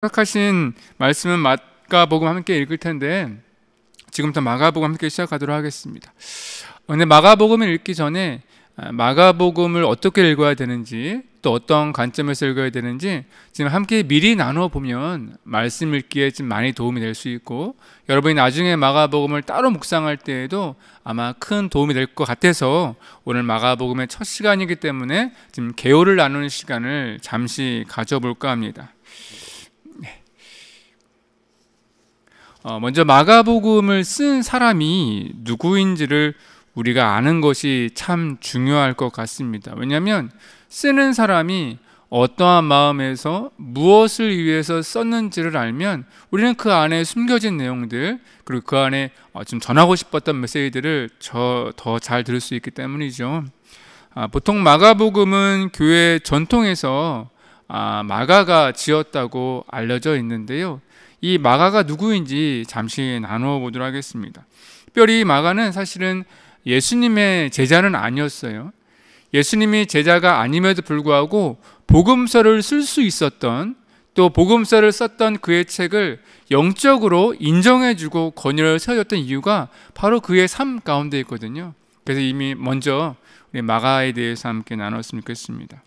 생각하신 말씀은 마가복음 함께 읽을 텐데 지금부터 마가복음 함께 시작하도록 하겠습니다. 근데 마가복음을 읽기 전에 마가복음을 어떻게 읽어야 되는지 또 어떤 관점에서 읽어야 되는지 지금 함께 미리 나눠 보면 말씀 읽기에 좀 많이 도움이 될 수 있고 여러분이 나중에 마가복음을 따로 묵상할 때에도 아마 큰 도움이 될 것 같아서 오늘 마가복음의 첫 시간이기 때문에 지금 개요를 나누는 시간을 잠시 가져볼까 합니다. 먼저 마가복음을 쓴 사람이 누구인지를 우리가 아는 것이 참 중요할 것 같습니다. 왜냐하면 쓰는 사람이 어떠한 마음에서 무엇을 위해서 썼는지를 알면 우리는 그 안에 숨겨진 내용들 그리고 그 안에 좀 전하고 싶었던 메시지들을 더 잘 들을 수 있기 때문이죠. 보통 마가복음은 교회 전통에서 마가가 지었다고 알려져 있는데요. 이 마가가 누구인지 잠시 나누어 보도록 하겠습니다. 특별히 마가는 사실은 예수님의 제자는 아니었어요. 예수님이 제자가 아님에도 불구하고 복음서를 쓸 수 있었던 또 복음서를 썼던 그의 책을 영적으로 인정해주고 권위를 세워줬던 이유가 바로 그의 삶 가운데 있거든요. 그래서 이미 먼저 우리 마가에 대해서 함께 나눴으면 좋겠습니다.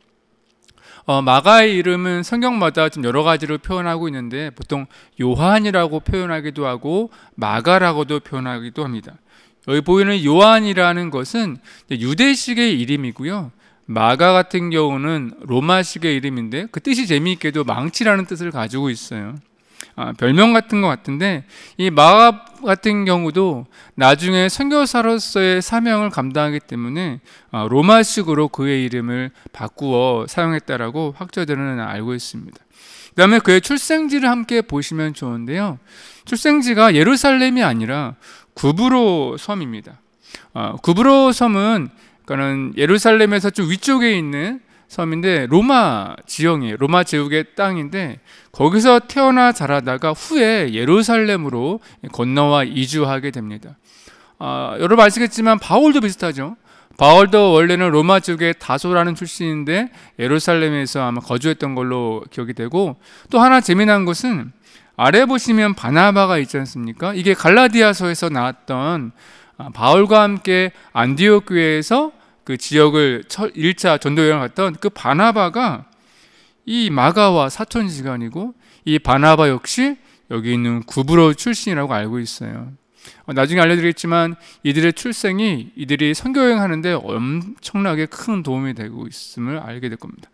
마가의 이름은 성경마다 좀 여러 가지로 표현하고 있는데 보통 요한이라고 표현하기도 하고 마가라고도 표현하기도 합니다. 여기 보이는 요한이라는 것은 유대식의 이름이고요. 마가 같은 경우는 로마식의 이름인데 그 뜻이 재미있게도 망치라는 뜻을 가지고 있어요. 별명 같은 것 같은데 이 마가 같은 경우도 나중에 선교사로서의 사명을 감당하기 때문에 로마식으로 그의 이름을 바꾸어 사용했다라고 학자들은 알고 있습니다. 그 다음에 그의 출생지를 함께 보시면 좋은데요. 출생지가 예루살렘이 아니라 구브로 섬입니다. 구브로 섬은 그러니까는 예루살렘에서 좀 위쪽에 있는 섬인데 로마 지형이에요. 로마 제국의 땅인데 거기서 태어나 자라다가 후에 예루살렘으로 건너와 이주하게 됩니다. 여러분 아시겠지만 바울도 비슷하죠. 바울도 원래는 로마 지역의 다소라는 출신인데 예루살렘에서 아마 거주했던 걸로 기억이 되고 또 하나 재미난 것은 아래 보시면 바나바가 있지 않습니까? 이게 갈라디아서에서 나왔던 바울과 함께 안디옥 교회에서 그 지역을 1차 전도 여행을 갔던 그 바나바가 이 마가와 사촌지간이고 이 바나바 역시 여기 있는 구브로 출신이라고 알고 있어요. 나중에 알려드리겠지만 이들의 출생이 이들이 선교여행하는데 엄청나게 큰 도움이 되고 있음을 알게 될 겁니다.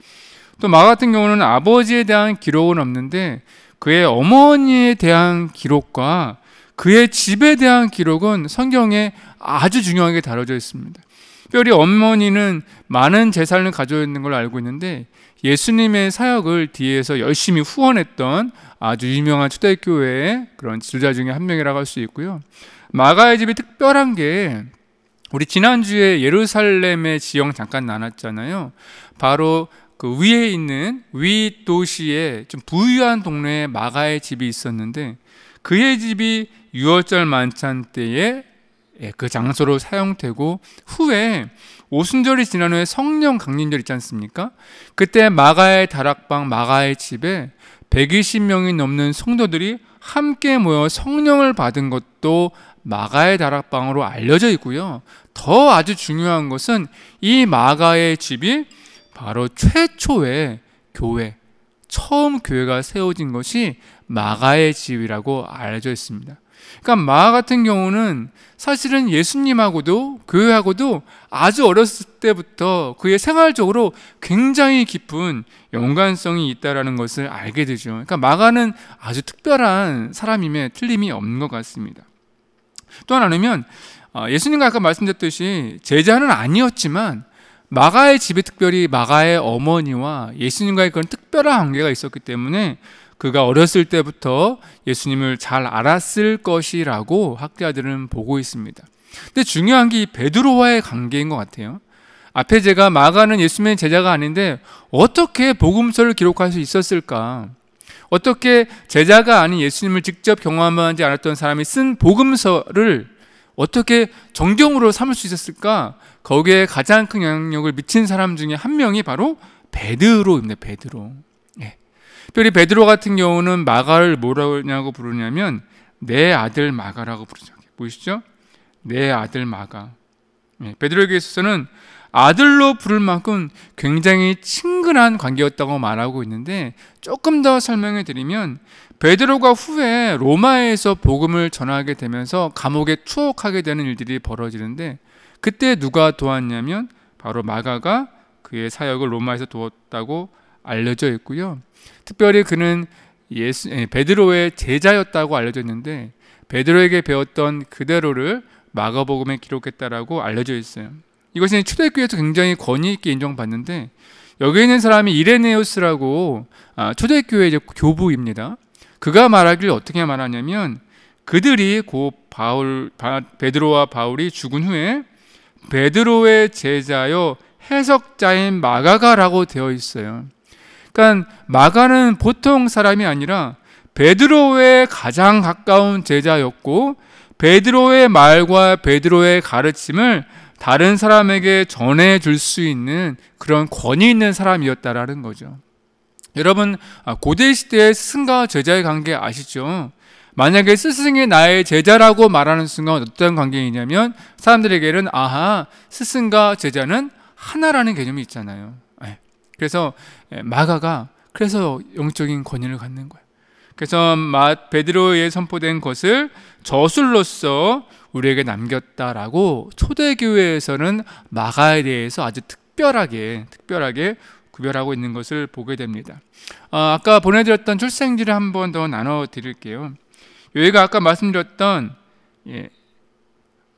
또 마가 같은 경우는 아버지에 대한 기록은 없는데 그의 어머니에 대한 기록과 그의 집에 대한 기록은 성경에 아주 중요하게 다뤄져 있습니다. 특별히 어머니는 많은 재산을 가지고 있는 걸 알고 있는데 예수님의 사역을 뒤에서 열심히 후원했던 아주 유명한 초대교회의 그런 지도자 중에 한 명이라고 할 수 있고요. 마가의 집이 특별한 게 우리 지난주에 예루살렘의 지형 잠깐 나눴잖아요. 바로 그 위에 있는 위 도시에 좀 부유한 동네에 마가의 집이 있었는데 그의 집이 유월절 만찬 때에 그 장소로 사용되고 후에 오순절이 지난 후에 성령 강림절 있지 않습니까? 그때 마가의 다락방 마가의 집에 120명이 넘는 성도들이 함께 모여 성령을 받은 것도 마가의 다락방으로 알려져 있고요. 더 아주 중요한 것은 이 마가의 집이 바로 최초의 교회, 처음 교회가 세워진 것이 마가의 집이라고 알려져 있습니다. 그러니까 마가 같은 경우는 사실은 예수님하고도 교회하고도 아주 어렸을 때부터 그의 생활적으로 굉장히 깊은 연관성이 있다는 것을 알게 되죠. 그러니까 마가는 아주 특별한 사람임에 틀림이 없는 것 같습니다. 또 하나는 예수님과 아까 말씀드렸듯이 제자는 아니었지만 마가의 집에 특별히 마가의 어머니와 예수님과의 그런 특별한 관계가 있었기 때문에 그가 어렸을 때부터 예수님을 잘 알았을 것이라고 학자들은 보고 있습니다. 근데 중요한 게 이 베드로와의 관계인 것 같아요. 앞에 제가 마가는 예수님의 제자가 아닌데 어떻게 복음서를 기록할 수 있었을까? 어떻게 제자가 아닌 예수님을 직접 경험하지 않았던 사람이 쓴 복음서를 어떻게 정경으로 삼을 수 있었을까? 거기에 가장 큰 영향력을 미친 사람 중에 한 명이 바로 베드로입니다. 베드로. 특별히 베드로 같은 경우는 마가를 뭐라고 부르냐면 내 아들 마가라고 부르죠. 보이시죠? 내 아들 마가. 베드로에게 있어서는 아들로 부를 만큼 굉장히 친근한 관계였다고 말하고 있는데, 조금 더 설명해 드리면 베드로가 후에 로마에서 복음을 전하게 되면서 감옥에 투옥하게 되는 일들이 벌어지는데, 그때 누가 도왔냐면 바로 마가가 그의 사역을 로마에서 도왔다고 알려져 있고요. 특별히 그는 베드로의 제자였다고 알려져 있는데, 베드로에게 배웠던 그대로를 마가복음에 기록했다라고 알려져 있어요. 이것은 초대교회에서 굉장히 권위 있게 인정받는데, 여기 있는 사람이 이레네우스라고 초대교회 이제 교부입니다. 그가 말하길 어떻게 말하냐면, 그들이 베드로와 바울이 죽은 후에 베드로의 제자여 해석자인 마가가라고 되어 있어요. 그러니까 마가는 보통 사람이 아니라 베드로의 가장 가까운 제자였고, 베드로의 말과 베드로의 가르침을 다른 사람에게 전해줄 수 있는 그런 권위 있는 사람이었다라는 거죠. 여러분, 고대 시대의 스승과 제자의 관계 아시죠? 만약에 스승이 나의 제자라고 말하는 순간 어떤 관계이냐면, 사람들에게는 아하, 스승과 제자는 하나라는 개념이 있잖아요. 그래서 마가가 그래서 영적인 권위를 갖는 거예요. 그래서 베드로에 선포된 것을 저술로서 우리에게 남겼다라고 초대교회에서는 마가에 대해서 아주 특별하게 구별하고 있는 것을 보게 됩니다. 아까 보내드렸던 출생지를 한 번 더 나눠드릴게요. 여기가 아까 말씀드렸던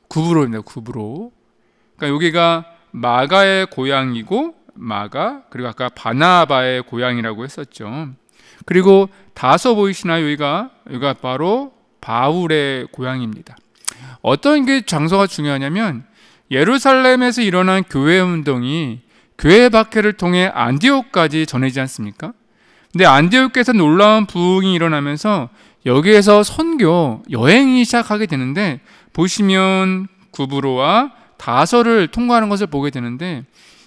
구브로입니다. 구브로. 그러니까 여기가 마가의 고향이고, 그리고 아까 바나바의 고향이라고 했었죠. 그리고 다소 보이시나요? 여기가 바로 바울의 고향입니다. 어떤 게 장소가 중요하냐면, 예루살렘에서 일어난 교회 운동이 교회 박해를 통해 안디옥까지 전해지지 않습니까? 근데 안디옥에서 놀라운 부흥이 일어나면서 여기에서 선교 여행이 시작하게 되는데, 보시면 구브로와 다소를 통과하는 것을 보게 되는데,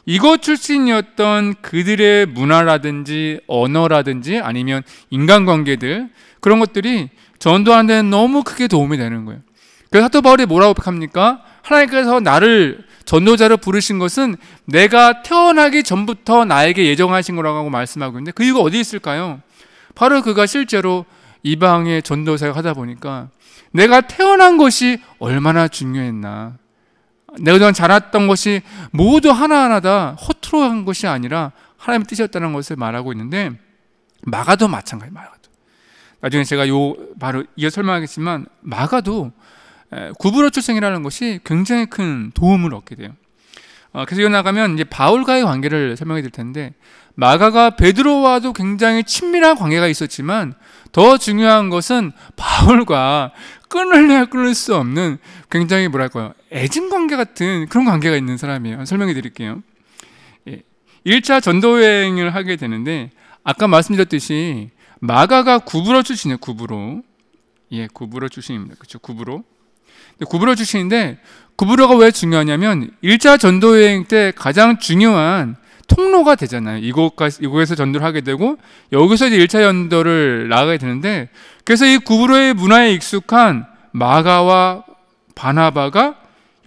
이곳 출신이었던 그들의 문화라든지 언어라든지 아니면 인간관계들, 그런 것들이 전도하는 데는 너무 크게 도움이 되는 거예요. 그래서 사도 바울이 뭐라고 합니까? 하나님께서 나를 전도자로 부르신 것은 내가 태어나기 전부터 나에게 예정하신 거라고 말씀하고 있는데, 그 이유가 어디 있을까요? 바로 그가 실제로 이방의 전도사역 하다 보니까 내가 태어난 것이 얼마나 중요했나, 내가 그동안 자랐던 것이 모두 하나하나 다 허투루한 것이 아니라 하나님의 뜻이었다는 것을 말하고 있는데, 마가도 마찬가지예요. 마가도 나중에 제가 바로 이어 설명하겠지만, 마가도 구브로 출생이라는 것이 굉장히 큰 도움을 얻게 돼요. 그래서 이어나가면 이제 바울과의 관계를 설명해 드릴 텐데, 마가가 베드로와도 굉장히 친밀한 관계가 있었지만, 더 중요한 것은 바울과 끊을 수 없는 굉장히 애증 관계 같은 그런 관계가 있는 사람이에요. 설명해 드릴게요. 1차 전도 여행을 하게 되는데, 아까 말씀드렸듯이 마가가 구브로 출신이에요. 구브로 출신입니다. 그렇죠? 구브로 출신인데, 구브로가 왜 중요하냐면 1차 전도 여행 때 가장 중요한 통로가 되잖아요. 이곳에서 전도를 하게 되고, 여기서 이제 1차 전도를 나가게 되는데, 그래서 이 구브로의 문화에 익숙한 마가와 바나바가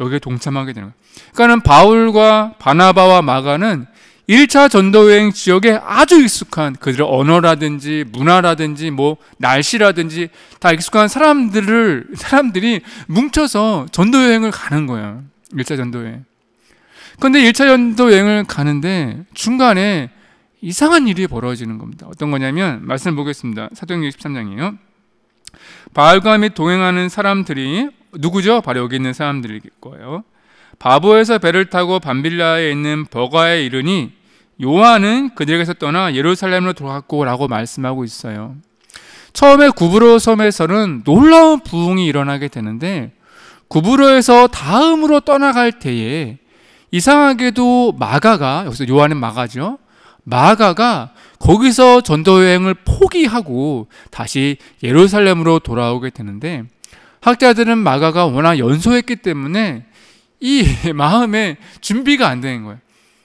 여기에 동참하게 되는 거예요. 그러니까는 바울과 바나바와 마가는 1차 전도여행 지역에 아주 익숙한, 그들의 언어라든지 문화라든지 날씨라든지 다 익숙한 사람들이 뭉쳐서 전도여행을 가는 거예요. 1차 전도여행. 그런데 1차 전도여행을 가는데 중간에 이상한 일이 벌어지는 겁니다. 어떤 거냐면, 말씀 보겠습니다. 사도행전 13장이에요. 바울과 및 동행하는 사람들이 누구죠? 바로 여기 있는 사람들일 거예요. 바보에서 배를 타고 밤빌라에 있는 버가에 이르니 요한은 그들에게서 떠나 예루살렘으로 돌아갔고 라고 말씀하고 있어요. 처음에 구브로 섬에서는 놀라운 부흥이 일어나게 되는데, 구브로에서 다음으로 떠나갈 때에 이상하게도 마가가, 여기서 요한은 마가죠, 마가가 거기서 전도여행을 포기하고 다시 예루살렘으로 돌아오게 되는데, 학자들은 마가가 워낙 연소했기 때문에 이 마음에 준비가 안 되는 거예요.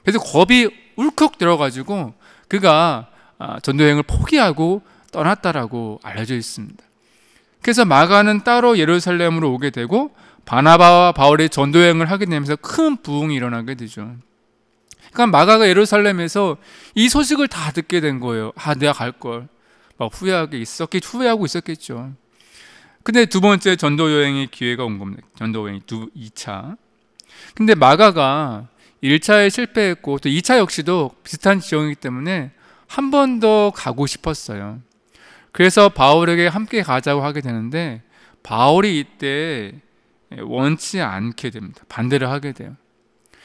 그래서 겁이 울컥 들어가지고 그가 전도 여행을 포기하고 떠났다라고 알려져 있습니다. 그래서 마가는 따로 예루살렘으로 오게 되고 바나바와 바울이 전도 여행을 하게 되면서 큰 부흥이 일어나게 되죠. 그러니까 마가가 예루살렘에서 이 소식을 다 듣게 된 거예요. 내가 갈 걸. 막 후회하고 있었겠죠. 근데 두 번째 전도 여행의 기회가 온 겁니다. 전도 여행 2차. 근데 마가가 1차에 실패했고 또 2차 역시도 비슷한 지형이기 때문에 한 번 더 가고 싶었어요. 그래서 바울에게 함께 가자고 하게 되는데 바울이 이때 원치 않게 됩니다. 반대를 하게 돼요.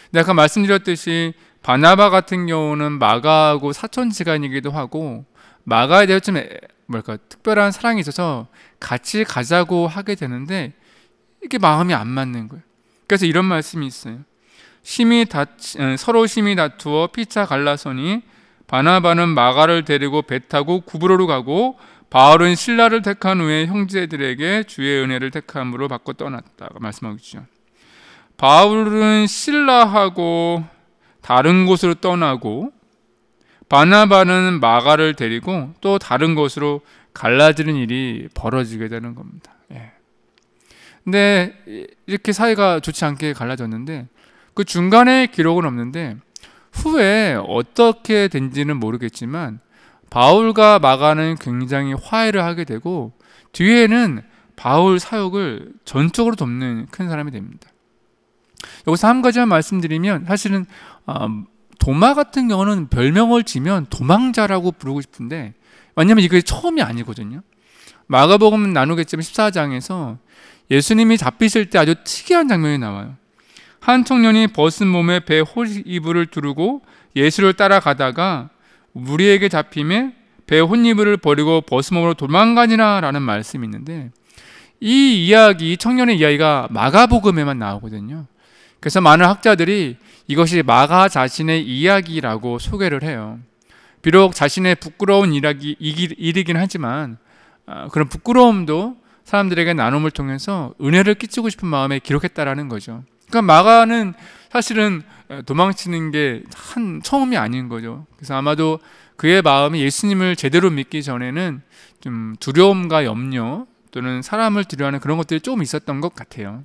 근데 아까 말씀드렸듯이 바나바 같은 경우는 마가하고 사촌지간이기도 하고 마가에 대해 좀 특별한 사랑이 있어서 같이 가자고 하게 되는데 이게 마음이 안 맞는 거예요. 그래서 이런 말씀이 있어요. 서로 심히 다투어 피차 갈라서니 바나바는 마가를 데리고 배 타고 구브로로 가고 바울은 실라를 택한 후에 형제들에게 주의 은혜를 택함으로 바꿔 떠났다고 말씀하고 있죠. 바울은 실라하고 다른 곳으로 떠나고 바나바는 마가를 데리고 또 다른 곳으로 갈라지는 일이 벌어지게 되는 겁니다. 근데 이렇게 사이가 좋지 않게 갈라졌는데 그 중간에 기록은 없는데 후에 어떻게 된지는 모르겠지만 바울과 마가는 굉장히 화해를 하게 되고 뒤에는 바울 사역을 전적으로 돕는 큰 사람이 됩니다. 여기서 한 가지만 말씀드리면 사실은 도마 같은 경우는 별명을 지면 도망자라고 부르고 싶은데 왜냐하면 이게 처음이 아니거든요. 마가복음 나누겠지만 14장에서 예수님이 잡히실 때 아주 특이한 장면이 나와요. 한 청년이 벗은 몸에 배 홀이불을 두르고 예수를 따라가다가 무리에게 잡힘에 배 홀이불을 버리고 벗은 몸으로 도망가니라 라는 말씀이 있는데 이 청년의 이야기가 마가복음에만 나오거든요. 그래서 많은 학자들이 이것이 마가 자신의 이야기라고 소개를 해요. 비록 자신의 부끄러운 일이긴 하지만 그런 부끄러움도 사람들에게 나눔을 통해서 은혜를 끼치고 싶은 마음에 기록했다라는 거죠. 그러니까 마가는 사실은 도망치는 게 처음이 아닌 거죠. 그래서 아마도 그의 마음이 예수님을 제대로 믿기 전에는 좀 두려움과 염려 또는 사람을 두려워하는 그런 것들이 조금 있었던 것 같아요.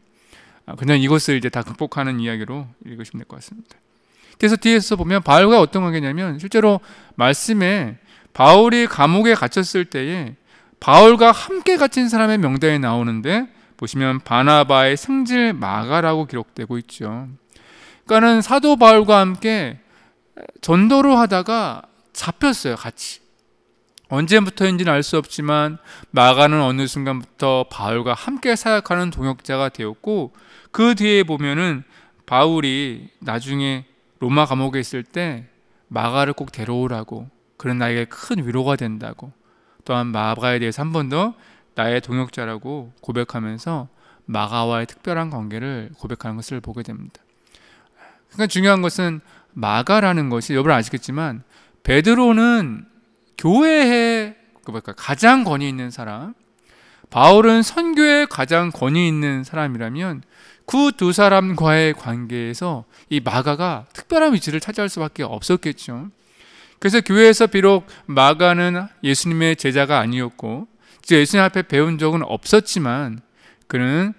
그냥 이것을 이제 다 극복하는 이야기로 읽으시면 될 것 같습니다. 그래서 뒤에서 보면 바울과 어떤 관계냐면 실제로 말씀에 바울이 감옥에 갇혔을 때에 바울과 함께 갇힌 사람의 명단이 나오는데 보시면 바나바의 승질 마가라고 기록되고 있죠. 그러니까는 사도 바울과 함께 전도를 하다가 잡혔어요, 같이. 언제부터인지는 알 수 없지만 마가는 어느 순간부터 바울과 함께 사역하는 동역자가 되었고 그 뒤에 보면은 바울이 나중에 로마 감옥에 있을 때 마가를 꼭 데려오라고 그런 나에게 큰 위로가 된다고 또한 마가에 대해서 한 번 더 나의 동역자라고 고백하면서 마가와의 특별한 관계를 고백하는 것을 보게 됩니다. 그러니까 중요한 것은 마가라는 것이 여러분 아시겠지만 베드로는 교회에 가장 권위 있는 사람, 바울은 선교에 가장 권위 있는 사람이라면 그 두 사람과의 관계에서 이 마가가 특별한 위치를 차지할 수밖에 없었겠죠. 그래서 교회에서 비록 마가는 예수님의 제자가 아니었고 예수님 앞에 배운 적은 없었지만 그는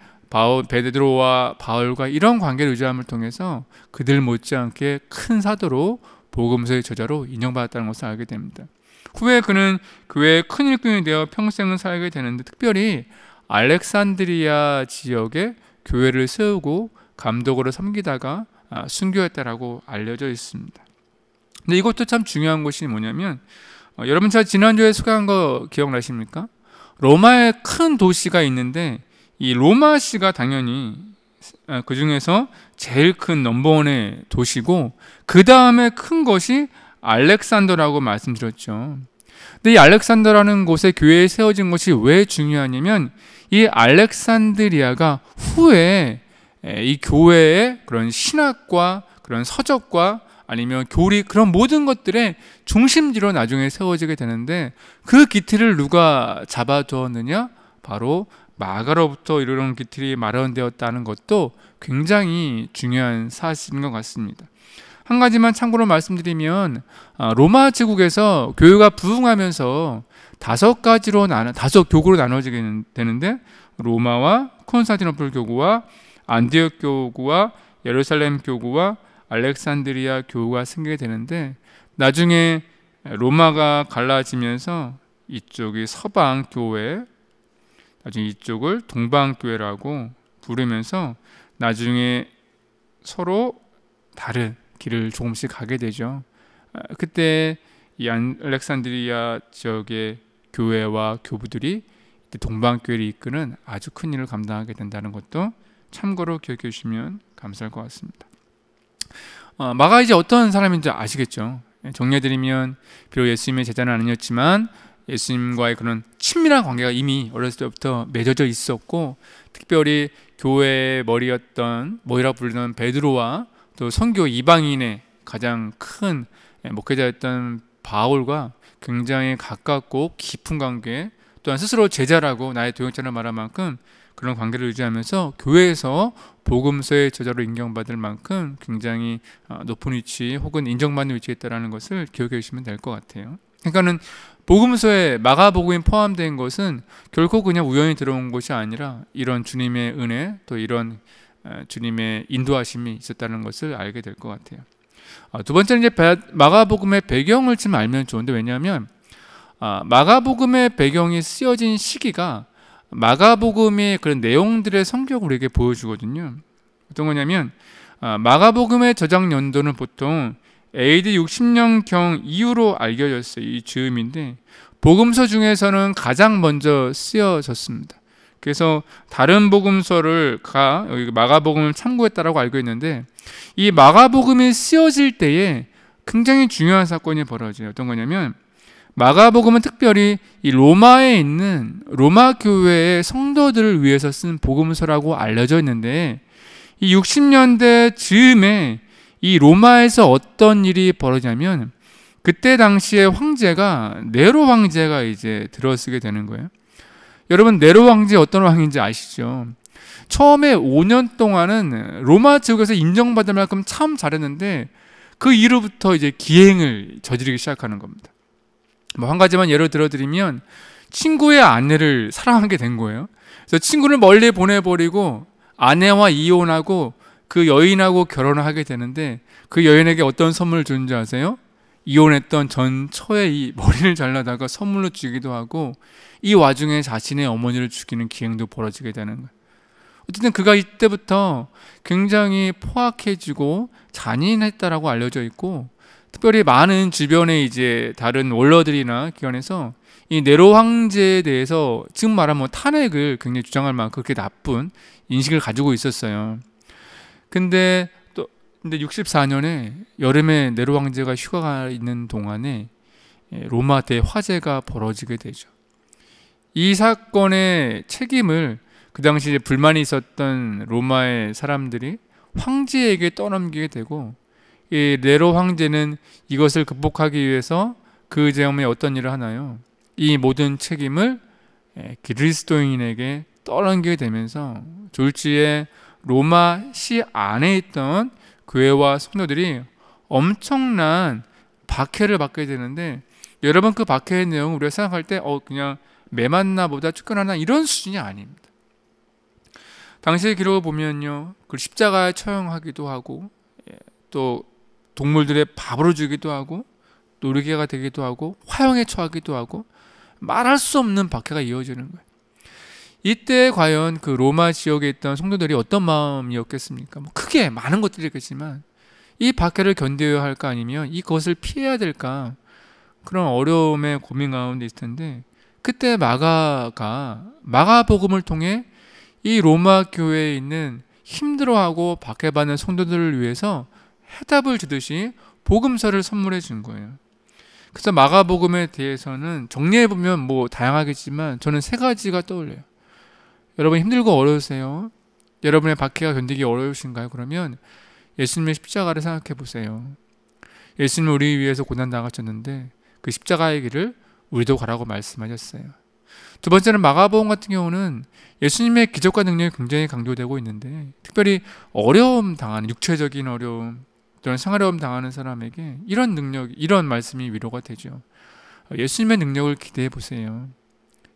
베드로와 바울과 이런 관계를 유지함을 통해서 그들 못지않게 큰 사도로 복음서의 저자로 인정받았다는 것을 알게 됩니다. 후에 그는 교회의 큰 일꾼이 되어 평생을 살게 되는데 특별히 알렉산드리아 지역에 교회를 세우고 감독으로 섬기다가 순교했다라고 알려져 있습니다. 근데 이것도 참 중요한 것이 뭐냐면 여러분 제가 지난주에 소개한 거 기억나십니까? 로마에 큰 도시가 있는데 이 로마시가 당연히 그 중에서 제일 큰 넘버원의 도시고 그 다음에 큰 것이 알렉산더라고 말씀드렸죠. 근데 이 알렉산더라는 곳에 교회에 세워진 것이 왜 중요하냐면 이 알렉산드리아가 후에 이 교회의 그런 신학과 그런 서적과 아니면 교리 그런 모든 것들의 중심지로 나중에 세워지게 되는데 그 기틀을 누가 잡아두었느냐? 바로 마가로부터 이런 기틀이 마련되었다는 것도 굉장히 중요한 사실인 것 같습니다. 한 가지만 참고로 말씀드리면 로마 제국에서 교회가 부흥하면서 다섯 교구로 나눠지게 되는데 로마와 콘스탄티노플 교구와 안디옥 교구와 예루살렘 교구와 알렉산드리아 교구가 생기게 되는데 나중에 로마가 갈라지면서 이쪽이 서방 교회, 나중에 이쪽을 동방 교회라고 부르면서 나중에 서로 다른 길을 조금씩 가게 되죠. 그때 이 알렉산드리아 지역의 교회와 교부들이 동방 교회를 이끄는 아주 큰 일을 감당하게 된다는 것도 참고로 기억해 주시면 감사할 것 같습니다. 마가 이제 어떤 사람인지 아시겠죠? 정리해드리면 비록 예수님의 제자는 아니었지만 예수님과의 그런 친밀한 관계가 이미 어렸을 때부터 맺어져 있었고, 특별히 교회의 머리라 부르는 베드로와 또 선교 이방인의 가장 큰 목회자였던 바울과 굉장히 가깝고 깊은 관계, 또한 스스로 제자라고 나의 동역자를 말할 만큼 그런 관계를 유지하면서 교회에서 복음서의 저자로 인정받을 만큼 굉장히 높은 위치 혹은 인정받는 위치에 있다는 것을 기억해 주시면 될 것 같아요. 그러니까는 복음서에 마가복음이 포함된 것은 결코 그냥 우연히 들어온 것이 아니라 이런 주님의 은혜, 또 이런 주님의 인도하심이 있었다는 것을 알게 될 것 같아요. 두 번째는 이제 마가복음의 배경을 좀 알면 좋은데, 왜냐하면 마가복음의 배경이 쓰여진 시기가 마가복음의 그런 내용들의 성격을 우리에게 보여주거든요. 어떤 거냐면 마가복음의 저작 연도는 보통 AD 60년경 이후로 알려졌어요. 이 즈음인데 복음서 중에서는 가장 먼저 쓰여졌습니다. 그래서 다른 복음서를 여기 마가복음을 참고했다라고 알고 있는데, 이 마가복음이 쓰여질 때에 굉장히 중요한 사건이 벌어져요. 어떤 거냐면 마가복음은 특별히 이 로마에 있는 로마 교회의 성도들을 위해서 쓴 복음서라고 알려져 있는데, 이 60년대 즈음에 이 로마에서 어떤 일이 벌어지냐면 그때 당시에 황제가 네로 황제가 이제 들어서게 되는 거예요. 여러분, 네로 황제 어떤 왕인지 아시죠? 처음에 5년 동안은 로마 제국에서 인정받을 만큼 참 잘했는데 그 이후부터 이제 기행을 저지르기 시작하는 겁니다. 한 가지만 예를 들어드리면 친구의 아내를 사랑하게 된 거예요. 그래서 친구를 멀리 보내버리고 아내와 이혼하고 그 여인하고 결혼을 하게 되는데, 그 여인에게 어떤 선물을 주는지 아세요? 이혼했던 전 처의 이 머리를 잘라다가 선물로 주기도 하고, 이 와중에 자신의 어머니를 죽이는 기행도 벌어지게 되는 거예요. 어쨌든 그가 이때부터 굉장히 포악해지고 잔인했다라고 알려져 있고, 특별히 많은 주변의 이제 다른 원로들이나 기관에서 이 네로 황제에 대해서 지금 말하면 탄핵을 굉장히 주장할 만큼 그렇게 나쁜 인식을 가지고 있었어요. 근데 64년에 여름에 네로 황제가 휴가가 있는 동안에 로마 대화재가 벌어지게 되죠. 이 사건의 책임을 그 당시에 불만이 있었던 로마의 사람들이 황제에게 떠넘기게 되고, 이 네로 황제는 이것을 극복하기 위해서 그 즈음에 어떤 일을 하나요? 이 모든 책임을 그리스도인에게 떠넘기게 되면서 졸지에 로마 시 안에 있던 교회와 성도들이 엄청난 박해를 받게 되는데, 여러분, 그 박해의 내용 우리가 생각할 때 그냥 매 만나 보다 쫓겨나나 이런 수준이 아닙니다. 당시의 기록을 보면요, 그 십자가에 처형하기도 하고, 또 동물들의 밥으로 주기도 하고, 노리개가 되기도 하고, 화형에 처하기도 하고, 말할 수 없는 박해가 이어지는 거예요. 이때 과연 그 로마 지역에 있던 성도들이 어떤 마음이었겠습니까? 크게 많은 것들이 있겠지만 이 박해를 견뎌야 할까, 아니면 이것을 피해야 될까, 그런 어려움의 고민 가운데 있을 텐데, 그때 마가복음을 통해 이 로마 교회에 있는 힘들어하고 박해받는 성도들을 위해서 해답을 주듯이 복음서를 선물해 준 거예요. 그래서 마가복음에 대해서는 정리해보면 다양하겠지만 저는 3가지가 떠올려요. 여러분, 힘들고 어려우세요? 여러분의 박해가 견디기 어려우신가요? 그러면 예수님의 십자가를 생각해 보세요. 예수님은 우리 위해서 고난당하셨는데 그 십자가의 길을 우리도 가라고 말씀하셨어요. 두 번째는 마가복음 같은 경우는 예수님의 기적과 능력이 굉장히 강조되고 있는데, 특별히 어려움 당하는 육체적인 어려움, 또는 생활어려움 당하는 사람에게 이런 능력, 이런 말씀이 위로가 되죠. 예수님의 능력을 기대해 보세요.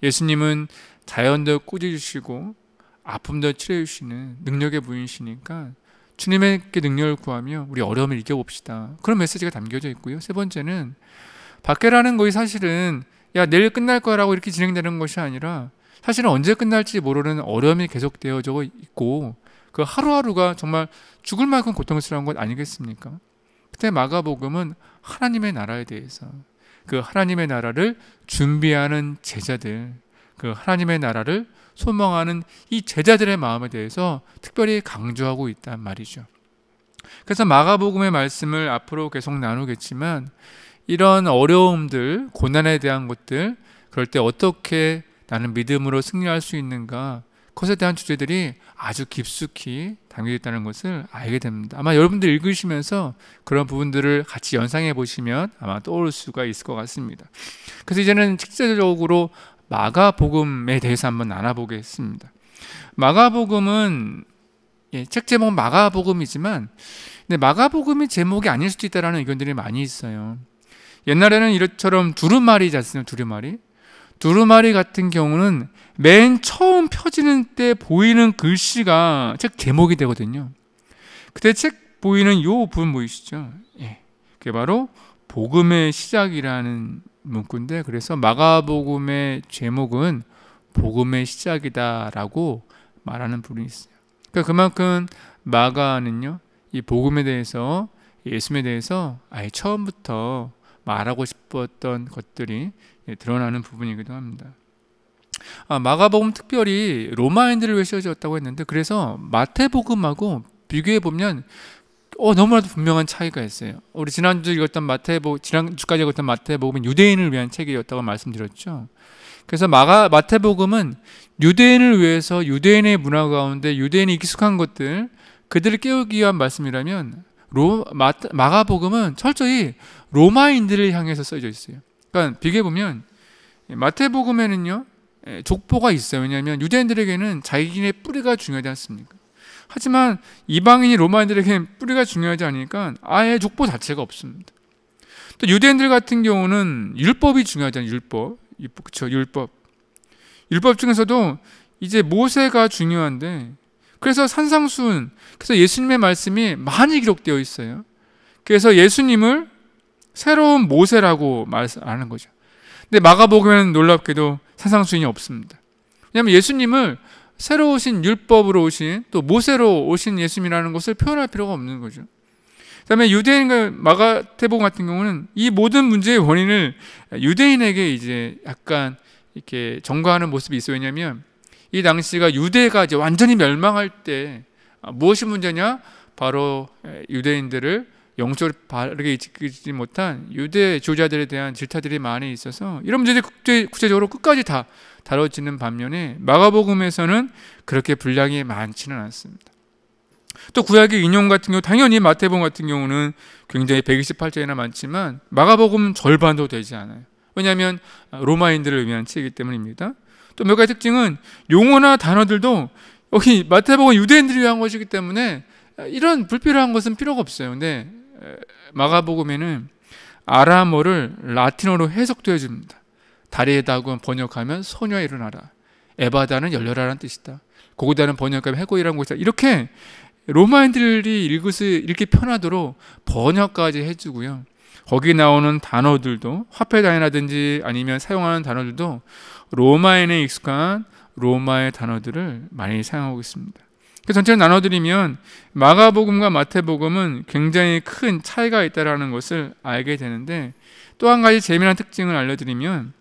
예수님은 자연도 꾸짖으시고 아픔도 치료해 주시는 능력의 분이시니까 주님에게 능력을 구하며 우리 어려움을 이겨봅시다. 그런 메시지가 담겨져 있고요. 세 번째는 박해라는 것이 사실은 야 내일 끝날 거라고 이렇게 진행되는 것이 아니라 사실은 언제 끝날지 모르는 어려움이 계속되어져 있고 그 하루하루가 정말 죽을 만큼 고통스러운 것 아니겠습니까? 그때 마가복음은 하나님의 나라에 대해서 그 하나님의 나라를 준비하는 제자들, 그 하나님의 나라를 소망하는 이 제자들의 마음에 대해서 특별히 강조하고 있단 말이죠. 그래서 마가복음의 말씀을 앞으로 계속 나누겠지만 이런 어려움들, 고난에 대한 것들, 그럴 때 어떻게 나는 믿음으로 승리할 수 있는가, 그것에 대한 주제들이 아주 깊숙이 담겨 있다는 것을 알게 됩니다. 아마 여러분들 읽으시면서 그런 부분들을 같이 연상해 보시면 아마 떠오를 수가 있을 것 같습니다. 그래서 이제는 직접적으로 마가복음에 대해서 한번 알아보겠습니다. 마가복음은 책 제목은 마가복음이지만 근데 마가복음이 제목이 아닐 수도 있다는 의견들이 많이 있어요. 옛날에는 이것처럼 두루마리 잤어요. 두루마리 같은 경우는 맨 처음 펴지는 때 보이는 글씨가 책 제목이 되거든요. 그때 책 보이는 이 부분 보이시죠? 그게 바로 복음의 시작이라는 문구인데, 그래서 마가복음의 제목은 복음의 시작이다라고 말하는 부분이 있어요. 그러니까 그만큼 마가는요, 이 복음에 대해서, 예수님에 대해서 아예 처음부터 말하고 싶었던 것들이 드러나는 부분이기도 합니다. 마가복음 특별히 로마인들을 위해 쓰여졌다고 했는데, 그래서 마태복음하고 비교해 보면 너무나도 분명한 차이가 있어요. 우리 지난주까지 읽었던 마태복음은 유대인을 위한 책이었다고 말씀드렸죠. 그래서 마태복음은 유대인을 위해서 유대인의 문화 가운데 유대인이 익숙한 것들, 그들을 깨우기 위한 말씀이라면 마가복음은 철저히 로마인들을 향해서 써져 있어요. 그러니까 비교해 보면 마태복음에는요 족보가 있어요. 왜냐하면 유대인들에게는 자기네 뿌리가 중요하지 않습니까? 하지만 이방인이 로마인들에게는 뿌리가 중요하지 않으니까 아예 족보 자체가 없습니다. 또 유대인들 같은 경우는 율법이 중요하잖아요. 율법 중에서도 이제 모세가 중요한데, 그래서 산상수훈, 그래서 예수님의 말씀이 많이 기록되어 있어요. 그래서 예수님을 새로운 모세라고 말하는 거죠. 근데 마가복음에는 놀랍게도 산상수훈이 없습니다. 왜냐하면 예수님을 새로 오신 율법으로 오신 또 모세로 오신 예수님이라는 것을 표현할 필요가 없는 거죠. 그다음에 유대인과 마가복음 같은 경우는 이 모든 문제의 원인을 유대인에게 이제 약간 이렇게 전가하는 모습이 있어요. 왜냐하면 이 당시가 유대가 이제 완전히 멸망할 때 무엇이 문제냐? 바로 유대인들을 영적으로 바르게 이끌지 못한 유대 지도자들에 대한 질타들이 많이 있어서 이런 문제들이 구체적으로 끝까지 다 다뤄지는 반면에 마가복음에서는 그렇게 분량이 많지는 않습니다. 또 구약의 인용 같은 경우 당연히 마태복음 같은 경우는 굉장히 128장이나 많지만 마가복음은 절반도 되지 않아요. 왜냐하면 로마인들을 위한 책이기 때문입니다. 또 몇 가지 특징은 용어나 단어들도 여기 마태복음은 유대인들을 위한 것이기 때문에 이런 불필요한 것은 필요가 없어요. 근데 마가복음에는 아람어를 라틴어로 해석도 해줍니다. 다리에다고 번역하면 소녀 일어나라, 에바다는 열려라라는 뜻이다, 고고다는 번역하면 해고이라는 것이다, 이렇게 로마인들이 읽기 편하도록 번역까지 해주고요. 거기 나오는 단어들도 화폐 단위라든지 아니면 사용하는 단어들도 로마인에 익숙한 로마의 단어들을 많이 사용하고 있습니다. 전체를 나눠드리면 마가복음과 마태복음은 굉장히 큰 차이가 있다는 것을 알게 되는데, 또 한 가지 재미난 특징을 알려드리면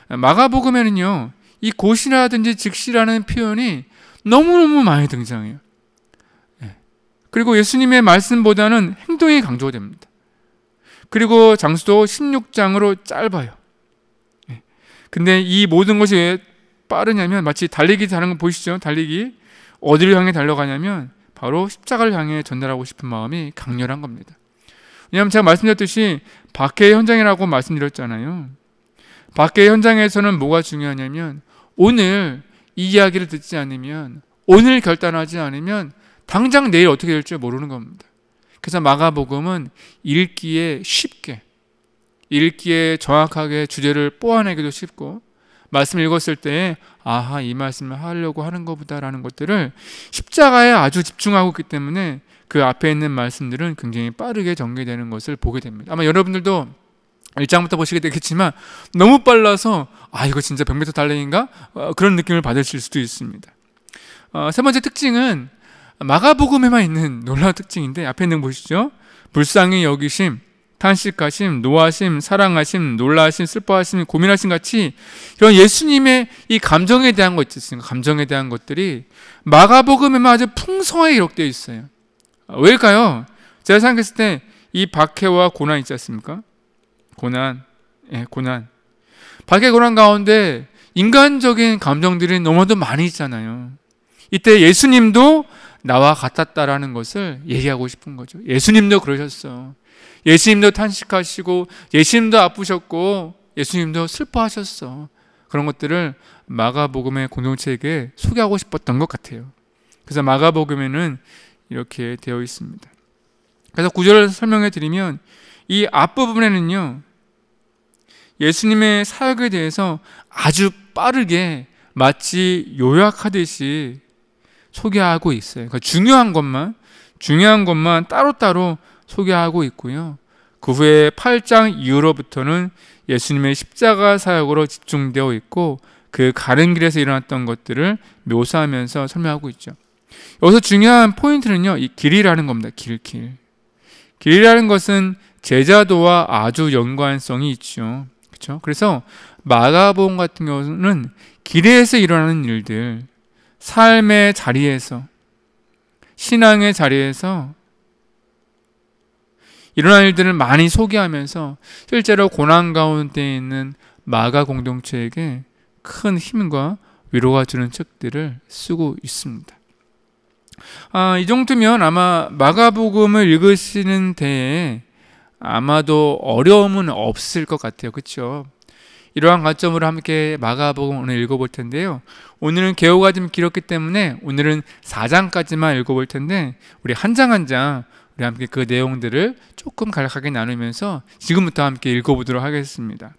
마가복음에는요 이 곧이라든지 즉시라는 표현이 너무너무 많이 등장해요. 그리고 예수님의 말씀보다는 행동이 강조됩니다. 그리고 장수도 16장으로 짧아요. 근데 이 모든 것이 왜 빠르냐면 마치 달리기 하는 거 보이시죠? 달리기 어디를 향해 달려가냐면 바로 십자가를 향해 전달하고 싶은 마음이 강렬한 겁니다. 왜냐하면 제가 말씀드렸듯이 박해의 현장이라고 말씀드렸잖아요. 박해의 현장에서는 뭐가 중요하냐면 오늘 이 이야기를 듣지 않으면, 오늘 결단하지 않으면 당장 내일 어떻게 될지 모르는 겁니다. 그래서 마가복음은 읽기에 정확하게 주제를 뽑아내기도 쉽고, 말씀 읽었을 때 아하, 이 말씀을 하려고 하는 것보다라는 것들을 십자가에 아주 집중하고 있기 때문에 그 앞에 있는 말씀들은 굉장히 빠르게 전개되는 것을 보게 됩니다. 아마 여러분들도 1장부터 보시게 되겠지만 너무 빨라서 이거 진짜 100m 달리기인가? 그런 느낌을 받으실 수도 있습니다. 세 번째 특징은 마가복음에만 있는 놀라운 특징인데, 앞에 있는 거 보시죠. 불쌍히 여기심, 탄식하심, 노하심, 사랑하심, 놀라심, 슬퍼하심, 고민하심 같이 이런 예수님의 이 감정에 대한 것 있지 않습니까? 감정에 대한 것들이 마가복음에만 아주 풍성하게 기록되어 있어요. 왜일까요? 제가 생각했을 때 이 박해와 고난 있지 않습니까? 고난. 박해 고난 가운데 인간적인 감정들이 너무도 많이 있잖아요. 이때 예수님도 나와 같았다라는 것을 얘기하고 싶은 거죠. 예수님도 그러셨어. 예수님도 탄식하시고, 예수님도 아프셨고, 예수님도 슬퍼하셨어. 그런 것들을 마가복음의 공동체에게 소개하고 싶었던 것 같아요. 그래서 마가복음에는 이렇게 되어 있습니다. 그래서 구절을 설명해 드리면, 이 앞부분에는요, 예수님의 사역에 대해서 아주 빠르게 마치 요약하듯이 소개하고 있어요. 그러니까 중요한 것만 따로따로 소개하고 있고요. 그 후에 8장 이후로부터는 예수님의 십자가 사역으로 집중되어 있고, 그 가는 길에서 일어났던 것들을 묘사하면서 설명하고 있죠. 여기서 중요한 포인트는요, 이 길이라는 겁니다. 길이라는 것은 제자도와 아주 연관성이 있죠. 그렇죠? 그래서 마가복음 같은 경우는 길에서 일어나는 일들, 삶의 자리에서, 신앙의 자리에서 일어난 일들을 많이 소개하면서 실제로 고난 가운데 있는 마가 공동체에게 큰 힘과 위로가 주는 책들을 쓰고 있습니다. 이 정도면 아마 마가복음을 읽으시는 데에 아마도 어려움은 없을 것 같아요. 그렇죠? 이러한 관점으로 함께 마가복음 오늘 읽어볼 텐데요. 오늘은 개요가 좀 길었기 때문에 오늘은 4장까지만 읽어볼 텐데, 우리 한 장 한 장 우리 함께 그 내용들을 조금 간략하게 나누면서 지금부터 함께 읽어보도록 하겠습니다.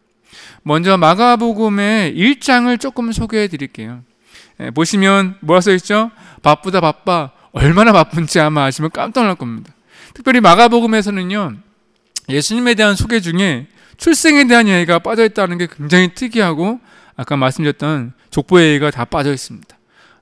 먼저 마가복음의 1장을 조금 소개해 드릴게요. 보시면 뭐라 써있죠? 바쁘다 바빠. 얼마나 바쁜지 아마 아시면 깜짝 놀랄 겁니다. 특별히 마가복음에서는요, 예수님에 대한 소개 중에 출생에 대한 이야기가 빠져있다는 게 굉장히 특이하고, 아까 말씀드렸던 족보의 얘기가 다 빠져 있습니다.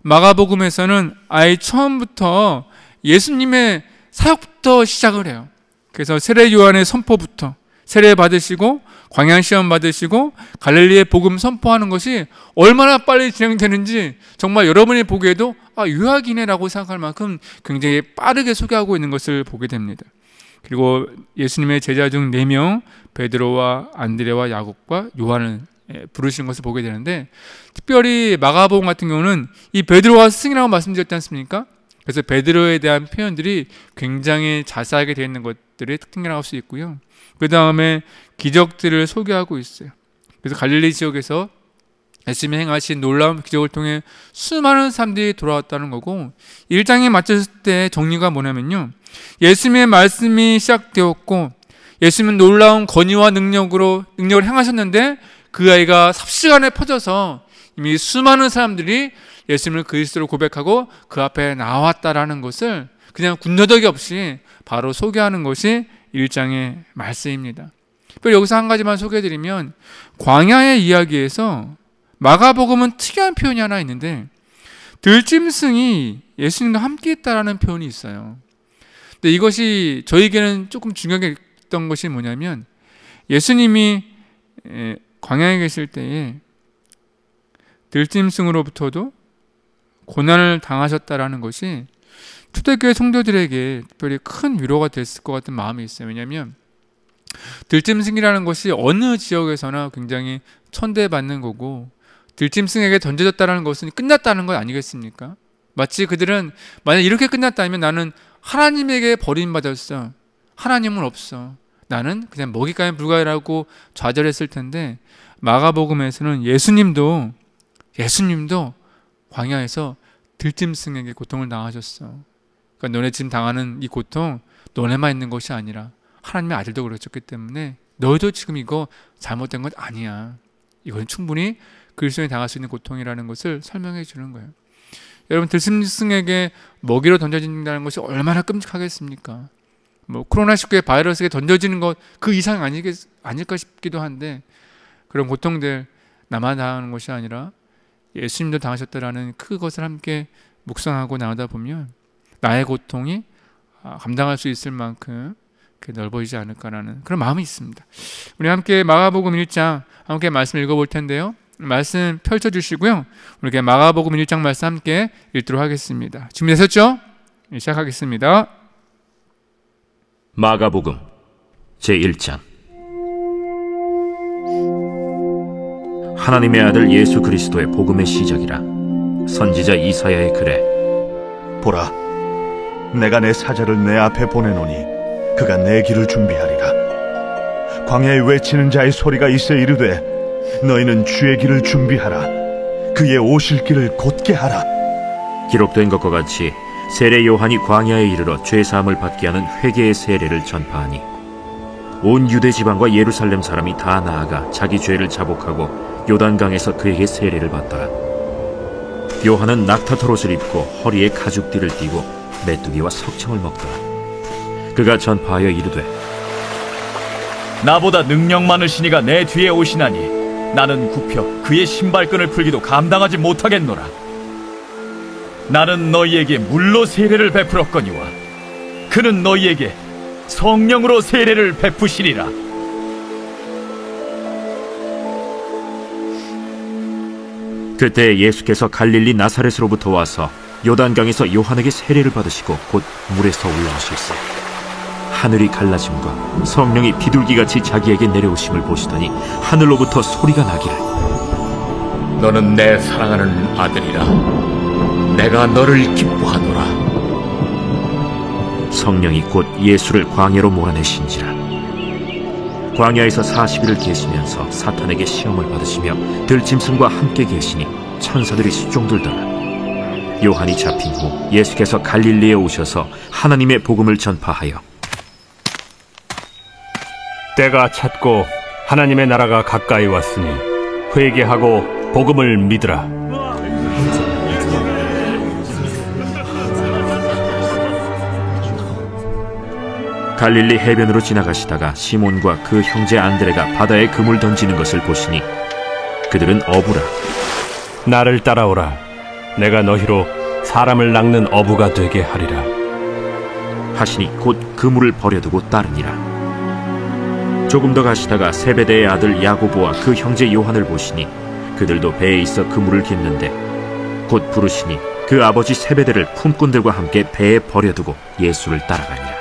마가복음에서는 아예 처음부터 예수님의 사역부터 시작을 해요. 그래서 세례 요한의 선포부터, 세례 받으시고 광야 시험 받으시고 갈릴리의 복음 선포하는 것이 얼마나 빨리 진행되는지 정말 여러분이 보기에도 유학이네라고 생각할 만큼 굉장히 빠르게 소개하고 있는 것을 보게 됩니다. 그리고 예수님의 제자 중 4명, 베드로와 안드레와 야곱과 요한을 부르시는 것을 보게 되는데, 특별히 마가복음 같은 경우는 이 베드로가 스승이라고 말씀드렸지 않습니까? 그래서 베드로에 대한 표현들이 굉장히 자세하게 되어 있는 것들의 특징이라고 할 수 있고요. 그 다음에 기적들을 소개하고 있어요. 그래서 갈릴리 지역에서 예수님이 행하신 놀라운 기적을 통해 수많은 사람들이 돌아왔다는 거고, 1장에 맞췄을 때 정리가 뭐냐면요, 예수님의 말씀이 시작되었고 예수님은 놀라운 권위와 능력을 행하셨는데 그 아이가 삽시간에 퍼져서 이미 수많은 사람들이 예수님을 그리스도로 고백하고 그 앞에 나왔다라는 것을 그냥 군더더기 없이 바로 소개하는 것이 1장의 말씀입니다. 여기서 한 가지만 소개해드리면, 광야의 이야기에서 마가복음은 특이한 표현이 하나 있는데, 들짐승이 예수님과 함께 있다라는 표현이 있어요. 근데 이것이 저에게는 조금 중요하게 했던 것이 뭐냐면, 예수님이 광야에 계실 때에 들짐승으로부터도 고난을 당하셨다라는 것이 초대교회 성도들에게 특별히 큰 위로가 됐을 것 같은 마음이 있어요. 왜냐하면 들짐승이라는 것이 어느 지역에서나 굉장히 천대받는 거고, 들짐승에게 던져졌다는 것은 끝났다는 것 아니겠습니까? 마치 그들은 만약 이렇게 끝났다면 나는 하나님에게 버림받았어, 하나님은 없어, 나는 그냥 먹잇감에 불과해라고 좌절했을 텐데, 마가복음에서는 예수님도 광야에서 들짐승에게 고통을 당하셨어. 그러니까 너네 지금 당하는 이 고통 너네만 있는 것이 아니라 하나님의 아들도 그러셨기 때문에 너희도 지금 이거 잘못된 건 아니야. 이건 충분히 그리스도인이 당할 수 있는 고통이라는 것을 설명해 주는 거예요. 여러분, 들짐승에게 먹이로 던져진다는 것이 얼마나 끔찍하겠습니까? 코로나19의 바이러스에 던져지는 것 그 이상 아닐까 싶기도 한데, 그런 고통들 나만 당하는 것이 아니라 예수님도 당하셨다라는 그것을 함께 묵상하고 나오다 보면 나의 고통이 감당할 수 있을 만큼 넓어지지 않을까라는 그런 마음이 있습니다. 우리 함께 마가복음 1장 함께 말씀 읽어볼 텐데요. 말씀 펼쳐주시고요. 우리 마가복음 1장 말씀 함께 읽도록 하겠습니다. 준비되셨죠? 시작하겠습니다. 마가복음 제1장. 하나님의 아들 예수 그리스도의 복음의 시작이라. 선지자 이사야의 글에 보라, 내가 내 사자를 내 앞에 보내노니 그가 내 길을 준비하리라. 광야에 외치는 자의 소리가 있어 이르되 너희는 주의 길을 준비하라. 그의 오실 길을 곧게 하라. 기록된 것과 같이 세례 요한이 광야에 이르러 죄사함을 받게 하는 회개의 세례를 전파하니 온 유대 지방과 예루살렘 사람이 다 나아가 자기 죄를 자복하고 요단강에서 그에게 세례를 받더라. 요한은 낙타털옷을 입고 허리에 가죽띠를 띠고 메뚜기와 석청을 먹더라. 그가 전파하여 이르되 나보다 능력 많으신 이가 내 뒤에 오시나니 나는 굽혀 그의 신발끈을 풀기도 감당하지 못하겠노라. 나는 너희에게 물로 세례를 베풀었거니와 그는 너희에게 성령으로 세례를 베푸시리라. 그때 예수께서 갈릴리 나사렛으로부터 와서 요단강에서 요한에게 세례를 받으시고 곧 물에서 올라오실세. 하늘이 갈라짐과 성령이 비둘기같이 자기에게 내려오심을 보시더니 하늘로부터 소리가 나기를 너는 내 사랑하는 아들이라. 내가 너를 기뻐하노라. 성령이 곧 예수를 광야로 몰아내신지라. 광야에서 40일을 계시면서 사탄에게 시험을 받으시며 들짐승과 함께 계시니 천사들이 수종들더라. 요한이 잡힌 후 예수께서 갈릴리에 오셔서 하나님의 복음을 전파하여 때가 찼고 하나님의 나라가 가까이 왔으니 회개하고 복음을 믿으라. 갈릴리 해변으로 지나가시다가 시몬과 그 형제 안드레가 바다에 그물 던지는 것을 보시니 그들은 어부라. 나를 따라오라. 내가 너희로 사람을 낚는 어부가 되게 하리라 하시니 곧 그물을 버려두고 따르니라. 조금 더 가시다가 세베대의 아들 야고보와 그 형제 요한을 보시니 그들도 배에 있어 그물을 깁는데 곧 부르시니 그 아버지 세베대를 품꾼들과 함께 배에 버려두고 예수를 따라가니라.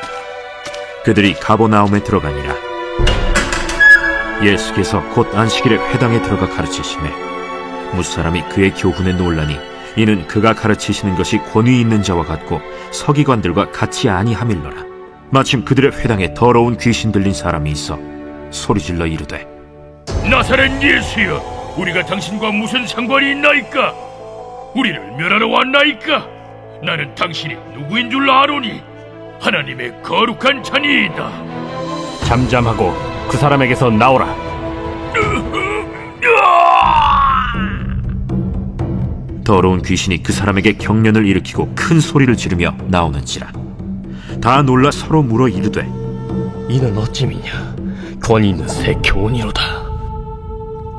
그들이 가버나움에 들어가니라. 예수께서 곧 안식일에 회당에 들어가 가르치시매 무사람이 그의 교훈에 놀라니 이는 그가 가르치시는 것이 권위 있는 자와 같고 서기관들과 같이 아니함일러라. 마침 그들의 회당에 더러운 귀신 들린 사람이 있어 소리질러 이르되 나사렛 예수여, 우리가 당신과 무슨 상관이 있나이까? 우리를 멸하러 왔나이까? 나는 당신이 누구인 줄 아노니 하나님의 거룩한 자니이다. 잠잠하고 그 사람에게서 나오라. 더러운 귀신이 그 사람에게 경련을 일으키고 큰 소리를 지르며 나오는지라. 다 놀라 서로 물어 이르되 이는 어찌미냐? 권위 있는 새 교훈이로다.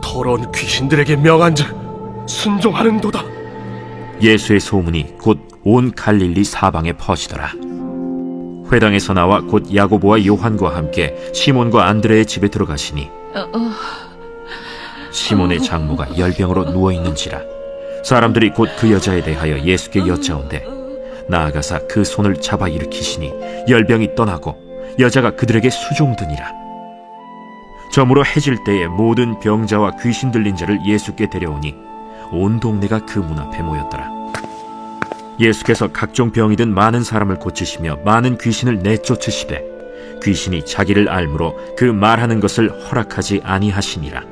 더러운 귀신들에게 명한즉 순종하는도다. 예수의 소문이 곧 온 갈릴리 사방에 퍼지더라. 회당에서 나와 곧 야고보와 요한과 함께 시몬과 안드레의 집에 들어가시니 시몬의 장모가 열병으로 누워있는지라. 사람들이 곧 그 여자에 대하여 예수께 여짜온대 나아가사 그 손을 잡아 일으키시니 열병이 떠나고 여자가 그들에게 수종드니라. 저물어 해질 때에 모든 병자와 귀신 들린 자를 예수께 데려오니 온 동네가 그 문 앞에 모였더라. 예수께서 각종 병이 든 많은 사람을 고치시며 많은 귀신을 내쫓으시되 귀신이 자기를 알므로 그 말하는 것을 허락하지 아니하시니라.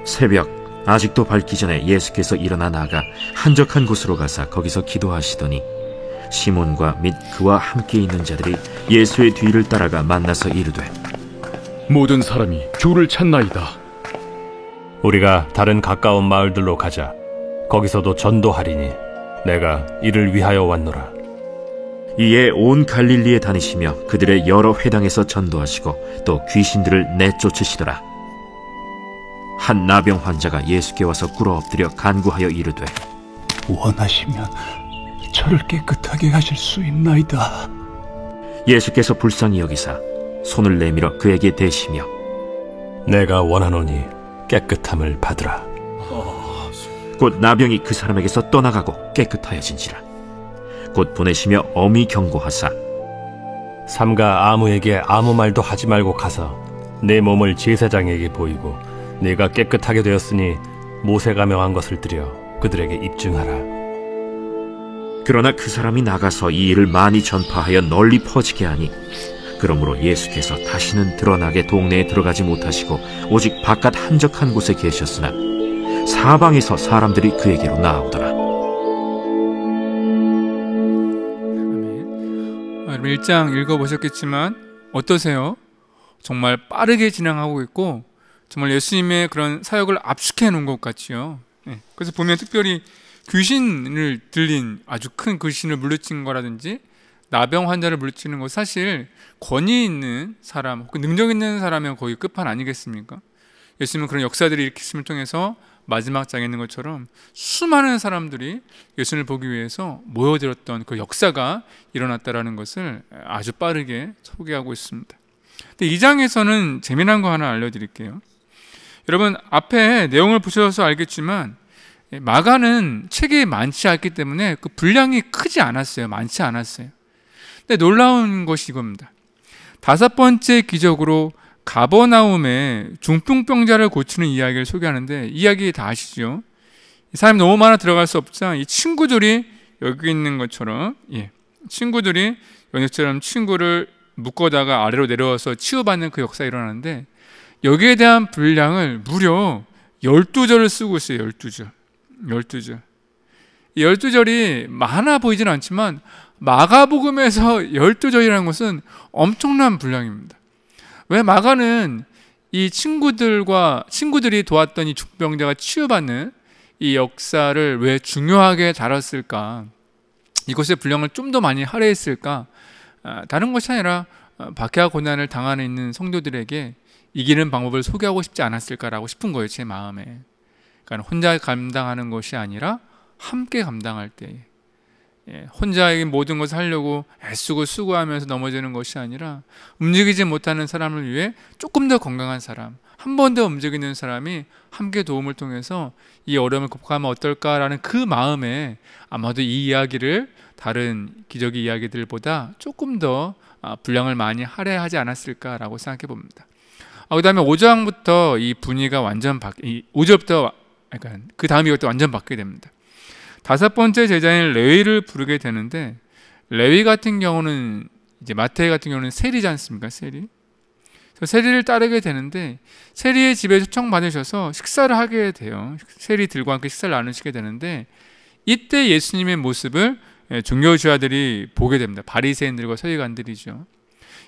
새벽 아직도 밝기 전에 예수께서 일어나 나가 한적한 곳으로 가사 거기서 기도하시더니 시몬과 및 그와 함께 있는 자들이 예수의 뒤를 따라가 만나서 이르되 모든 사람이 주를 찾나이다. 우리가 다른 가까운 마을들로 가자. 거기서도 전도하리니 내가 이를 위하여 왔노라. 이에 온 갈릴리에 다니시며 그들의 여러 회당에서 전도하시고 또 귀신들을 내쫓으시더라. 한 나병 환자가 예수께 와서 꿇어 엎드려 간구하여 이르되 원하시면 저를 깨끗하게 하실 수 있나이다. 예수께서 불쌍히 여기사 손을 내밀어 그에게 대시며 내가 원하노니 깨끗함을 받으라. 곧 나병이 그 사람에게서 떠나가고 깨끗하여진지라. 곧 보내시며 엄히 경고하사 삼가 아무에게 아무 말도 하지 말고 가서 내 몸을 제사장에게 보이고 네가 깨끗하게 되었으니 모세가 명한 것을 드려 그들에게 입증하라. 그러나 그 사람이 나가서 이 일을 많이 전파하여 널리 퍼지게 하니 그러므로 예수께서 다시는 드러나게 동네에 들어가지 못하시고 오직 바깥 한적한 곳에 계셨으나 사방에서 사람들이 그에게로 나아오더라. 여러분 1장 읽어보셨겠지만 어떠세요? 정말 빠르게 진행하고 있고 정말 예수님의 그런 사역을 압축해 놓은 것 같지요. 그래서 보면 특별히 귀신을 들린 아주 큰 귀신을 물리친 거라든지 나병 환자를 물리치는 거 사실 권위 있는 사람, 능력 있는 사람은 거의 끝판 아니겠습니까? 예수님은 그런 역사들이 일으키심을 통해서 마지막 장에 있는 것처럼 수많은 사람들이 예수님을 보기 위해서 모여들었던 그 역사가 일어났다라는 것을 아주 빠르게 소개하고 있습니다. 근데 이 장에서는 재미난 거 하나 알려드릴게요. 여러분 앞에 내용을 보셔서 알겠지만 마가는 책이 많지 않기 때문에 그 분량이 크지 않았어요. 많지 않았어요. 근데 놀라운 것이 이겁니다. 5번째 기적으로 가버나움에 중풍병자를 고치는 이야기를 소개하는데 이야기 다 아시죠? 이 사람이 너무 많아 들어갈 수 없자 이 친구들이 여기 있는 것처럼 친구들이 연역처럼 친구를 묶어다가 아래로 내려와서 치유받는 그 역사가 일어나는데 여기에 대한 분량을 무려 12절을 쓰고 있어요. 12절. 이 12절이 많아 보이지는 않지만 마가복음에서 12절이라는 것은 엄청난 분량입니다. 왜 마가는 이 친구들이 도왔던 이 중병자가 치유받는 이 역사를 왜 중요하게 다뤘을까? 이것의 분량을 좀 더 많이 할애했을까? 다른 것이 아니라 박해와 고난을 당하는 있는 성도들에게 이기는 방법을 소개하고 싶지 않았을까라고 싶은 거예요. 제 마음에. 그러니까 혼자 감당하는 것이 아니라 함께 감당할 때 혼자에게 모든 것을 하려고 애쓰고 수고하면서 넘어지는 것이 아니라 움직이지 못하는 사람을 위해 조금 더 건강한 사람, 한 번 더 움직이는 사람이 함께 도움을 통해서 이 어려움을 극복하면 어떨까라는 그 마음에 아마도 이 이야기를 다른 기적의 이야기들보다 조금 더 분량을 많이 할애하지 않았을까라고 생각해 봅니다. 그 다음에 5장부터 이 분위기가 완전 5절부터 그 다음 이것도 완전 바뀌게 됩니다. 5번째 제자인 레위를 부르게 되는데 레위 같은 경우는 이제 마태이 같은 경우는 세리지 않습니까? 세리를 따르게 되는데 세리의 집에 초청받으셔서 식사를 하게 돼요. 세리들과 함께 식사를 나누시게 되는데 이때 예수님의 모습을 종교주자들이 보게 됩니다. 바리새인들과 서기관들이죠.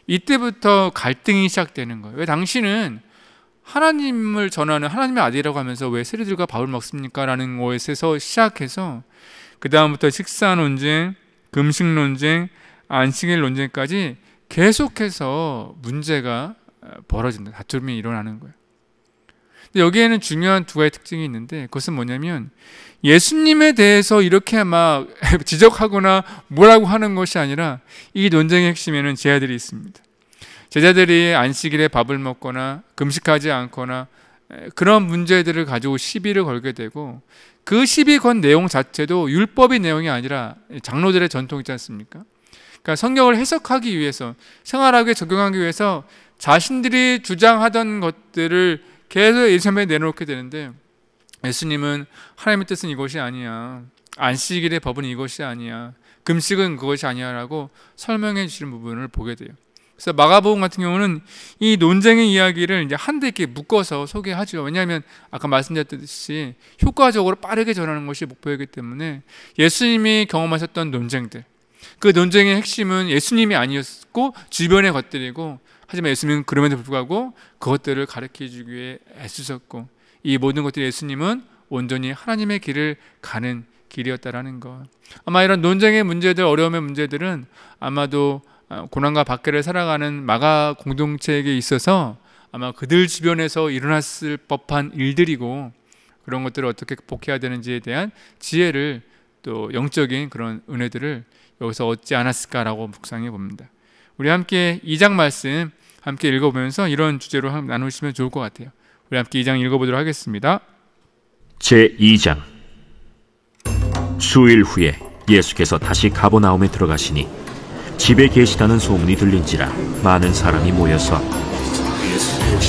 이때부터 갈등이 시작되는 거예요. 왜 당신은 하나님을 전하는 하나님의 아들이라고 하면서 왜 세리들과 밥을 먹습니까? 라는 것에서 시작해서 그 다음부터 식사 논쟁, 금식 논쟁, 안식일 논쟁까지 계속해서 문제가 벌어진다. 다툼이 일어나는 거예요. 근데 여기에는 중요한 두 가지 특징이 있는데 그것은 뭐냐면 예수님에 대해서 이렇게 막 지적하거나 뭐라고 하는 것이 아니라 이 논쟁의 핵심에는 제자들이 있습니다. 제자들이 안식일에 밥을 먹거나 금식하지 않거나 그런 문제들을 가지고 시비를 걸게 되고 그 시비 건 내용 자체도 율법의 내용이 아니라 장로들의 전통 있지 않습니까? 그러니까 성경을 해석하기 위해서 생활하게 적용하기 위해서 자신들이 주장하던 것들을 계속 예수님에 내놓게 되는데 예수님은 하나님의 뜻은 이것이 아니야. 안식일의 법은 이것이 아니야. 금식은 그것이 아니야 라고 설명해 주시는 부분을 보게 돼요. 그래서 마가복음 같은 경우는 이 논쟁의 이야기를 이제 한데 이렇게 묶어서 소개하죠. 왜냐하면 아까 말씀드렸듯이 효과적으로 빠르게 전하는 것이 목표이기 때문에 예수님이 경험하셨던 논쟁들, 그 논쟁의 핵심은 예수님이 아니었고 주변의 것들이고, 하지만 예수님은 그럼에도 불구하고 그것들을 가르쳐주기 위해 애쓰셨고, 이 모든 것들이 예수님은 온전히 하나님의 길을 가는 길이었다라는 것. 아마 이런 논쟁의 문제들, 어려움의 문제들은 아마도 고난과 박해를 살아가는 마가 공동체에게 있어서 아마 그들 주변에서 일어났을 법한 일들이고, 그런 것들을 어떻게 극복해야 되는지에 대한 지혜를, 또 영적인 그런 은혜들을 여기서 얻지 않았을까라고 묵상해 봅니다. 우리 함께 2장 말씀 함께 읽어보면서 이런 주제로 나누시면 좋을 것 같아요. 우리 함께 2장 읽어보도록 하겠습니다. 제2장. 수일 후에 예수께서 다시 가버나움에 들어가시니 집에 계시다는 소문이 들린지라 많은 사람이 모여서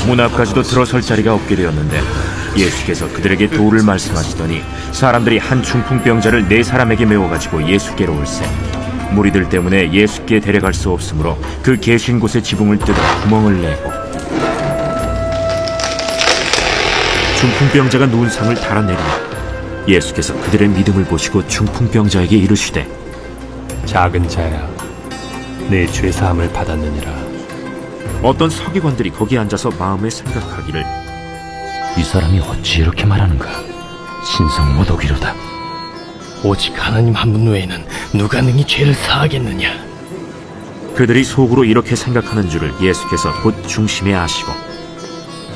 문 앞까지도 들어설 자리가 없게 되었는데, 예수께서 그들에게 도를 말씀하시더니 사람들이 한 중풍병자를 4사람에게 메워가지고 예수께로 올세, 무리들 때문에 예수께 데려갈 수 없으므로 그 계신 곳의 지붕을 뜯어 구멍을 내고 중풍병자가 누운 상을 달아내리니 예수께서 그들의 믿음을 보시고 중풍병자에게 이르시되, 작은 자야, 내 죄사함을 받았느니라. 어떤 서기관들이 거기 앉아서 마음에 생각하기를, 이 사람이 어찌 이렇게 말하는가? 신성 모독이로다. 오직 하나님 한 분 외에는 누가 능히 죄를 사하겠느냐? 그들이 속으로 이렇게 생각하는 줄을 예수께서 곧 중심에 아시고,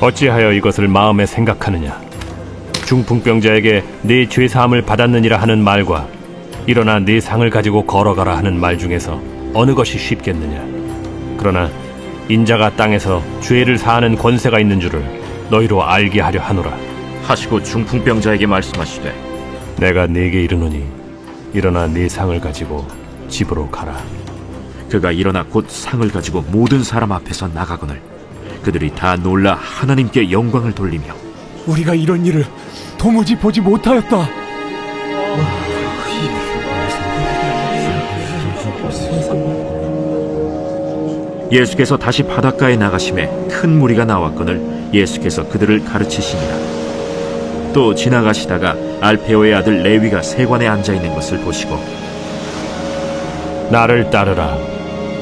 어찌하여 이것을 마음에 생각하느냐? 중풍병자에게 네 죄사함을 받았느니라 하는 말과 일어나 네 상을 가지고 걸어가라 하는 말 중에서 어느 것이 쉽겠느냐? 그러나 인자가 땅에서 죄를 사하는 권세가 있는 줄을 너희로 알게 하려 하노라 하시고 중풍병자에게 말씀하시되, 내가 네게 이르노니 일어나 네 상을 가지고 집으로 가라. 그가 일어나 곧 상을 가지고 모든 사람 앞에서 나가거늘 그들이 다 놀라 하나님께 영광을 돌리며, 우리가 이런 일을 도무지 보지 못하였다. 예수께서 다시 바닷가에 나가심에 큰 무리가 나왔거늘 예수께서 그들을 가르치시니라. 또 지나가시다가 알페오의 아들 레위가 세관에 앉아있는 것을 보시고, 나를 따르라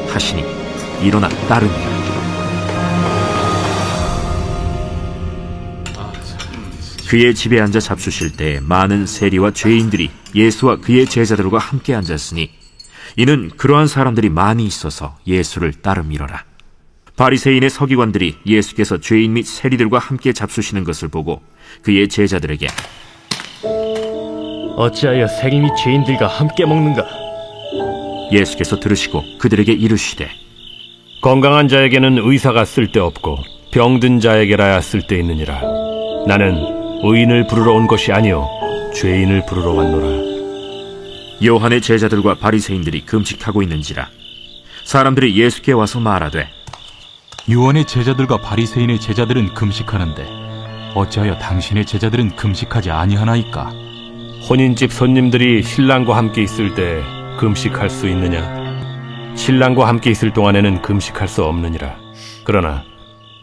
하시니 일어나 따르니라. 그의 집에 앉아 잡수실 때 많은 세리와 죄인들이 예수와 그의 제자들과 함께 앉았으니, 이는 그러한 사람들이 많이 있어서 예수를 따름이러라. 바리새인의 서기관들이 예수께서 죄인 및 세리들과 함께 잡수시는 것을 보고 그의 제자들에게, 어찌하여 세리 및 죄인들과 함께 먹는가? 예수께서 들으시고 그들에게 이르시되, 건강한 자에게는 의사가 쓸데없고 병든 자에게라야 쓸데있느니라. 나는 의인을 부르러 온 것이 아니요 죄인을 부르러 왔노라. 요한의 제자들과 바리새인들이 금식하고 있는지라 사람들이 예수께 와서 말하되, 요한의 제자들과 바리새인의 제자들은 금식하는데 어찌하여 당신의 제자들은 금식하지 아니하나이까? 혼인집 손님들이 신랑과 함께 있을 때 금식할 수 있느냐? 신랑과 함께 있을 동안에는 금식할 수 없느니라. 그러나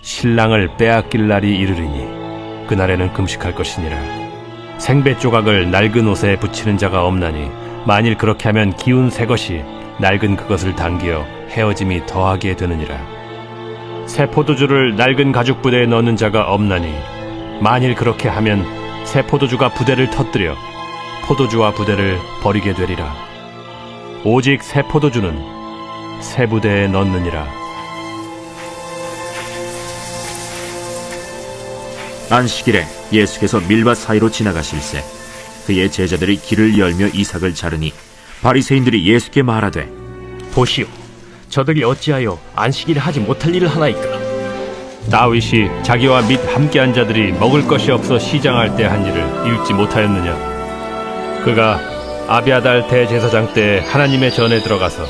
신랑을 빼앗길 날이 이르리니 그날에는 금식할 것이니라. 생배 조각을 낡은 옷에 붙이는 자가 없나니 만일 그렇게 하면 기운 새 것이 낡은 그것을 당기어 헤어짐이 더하게 되느니라. 새 포도주를 낡은 가죽 부대에 넣는 자가 없나니 만일 그렇게 하면 새 포도주가 부대를 터뜨려 포도주와 부대를 버리게 되리라. 오직 새 포도주는 새 부대에 넣느니라. 안식일에 예수께서 밀밭 사이로 지나가실새 그의 제자들이 길을 열며 이삭을 자르니 바리새인들이 예수께 말하되, 보시오, 저들이 어찌하여 안식일에 하지 못할 일을 하나이까? 다윗이 자기와 및 함께한 자들이 먹을 것이 없어 시장할 때 한 일을 읽지 못하였느냐? 그가 아비아달 대제사장 때 하나님의 전에 들어가서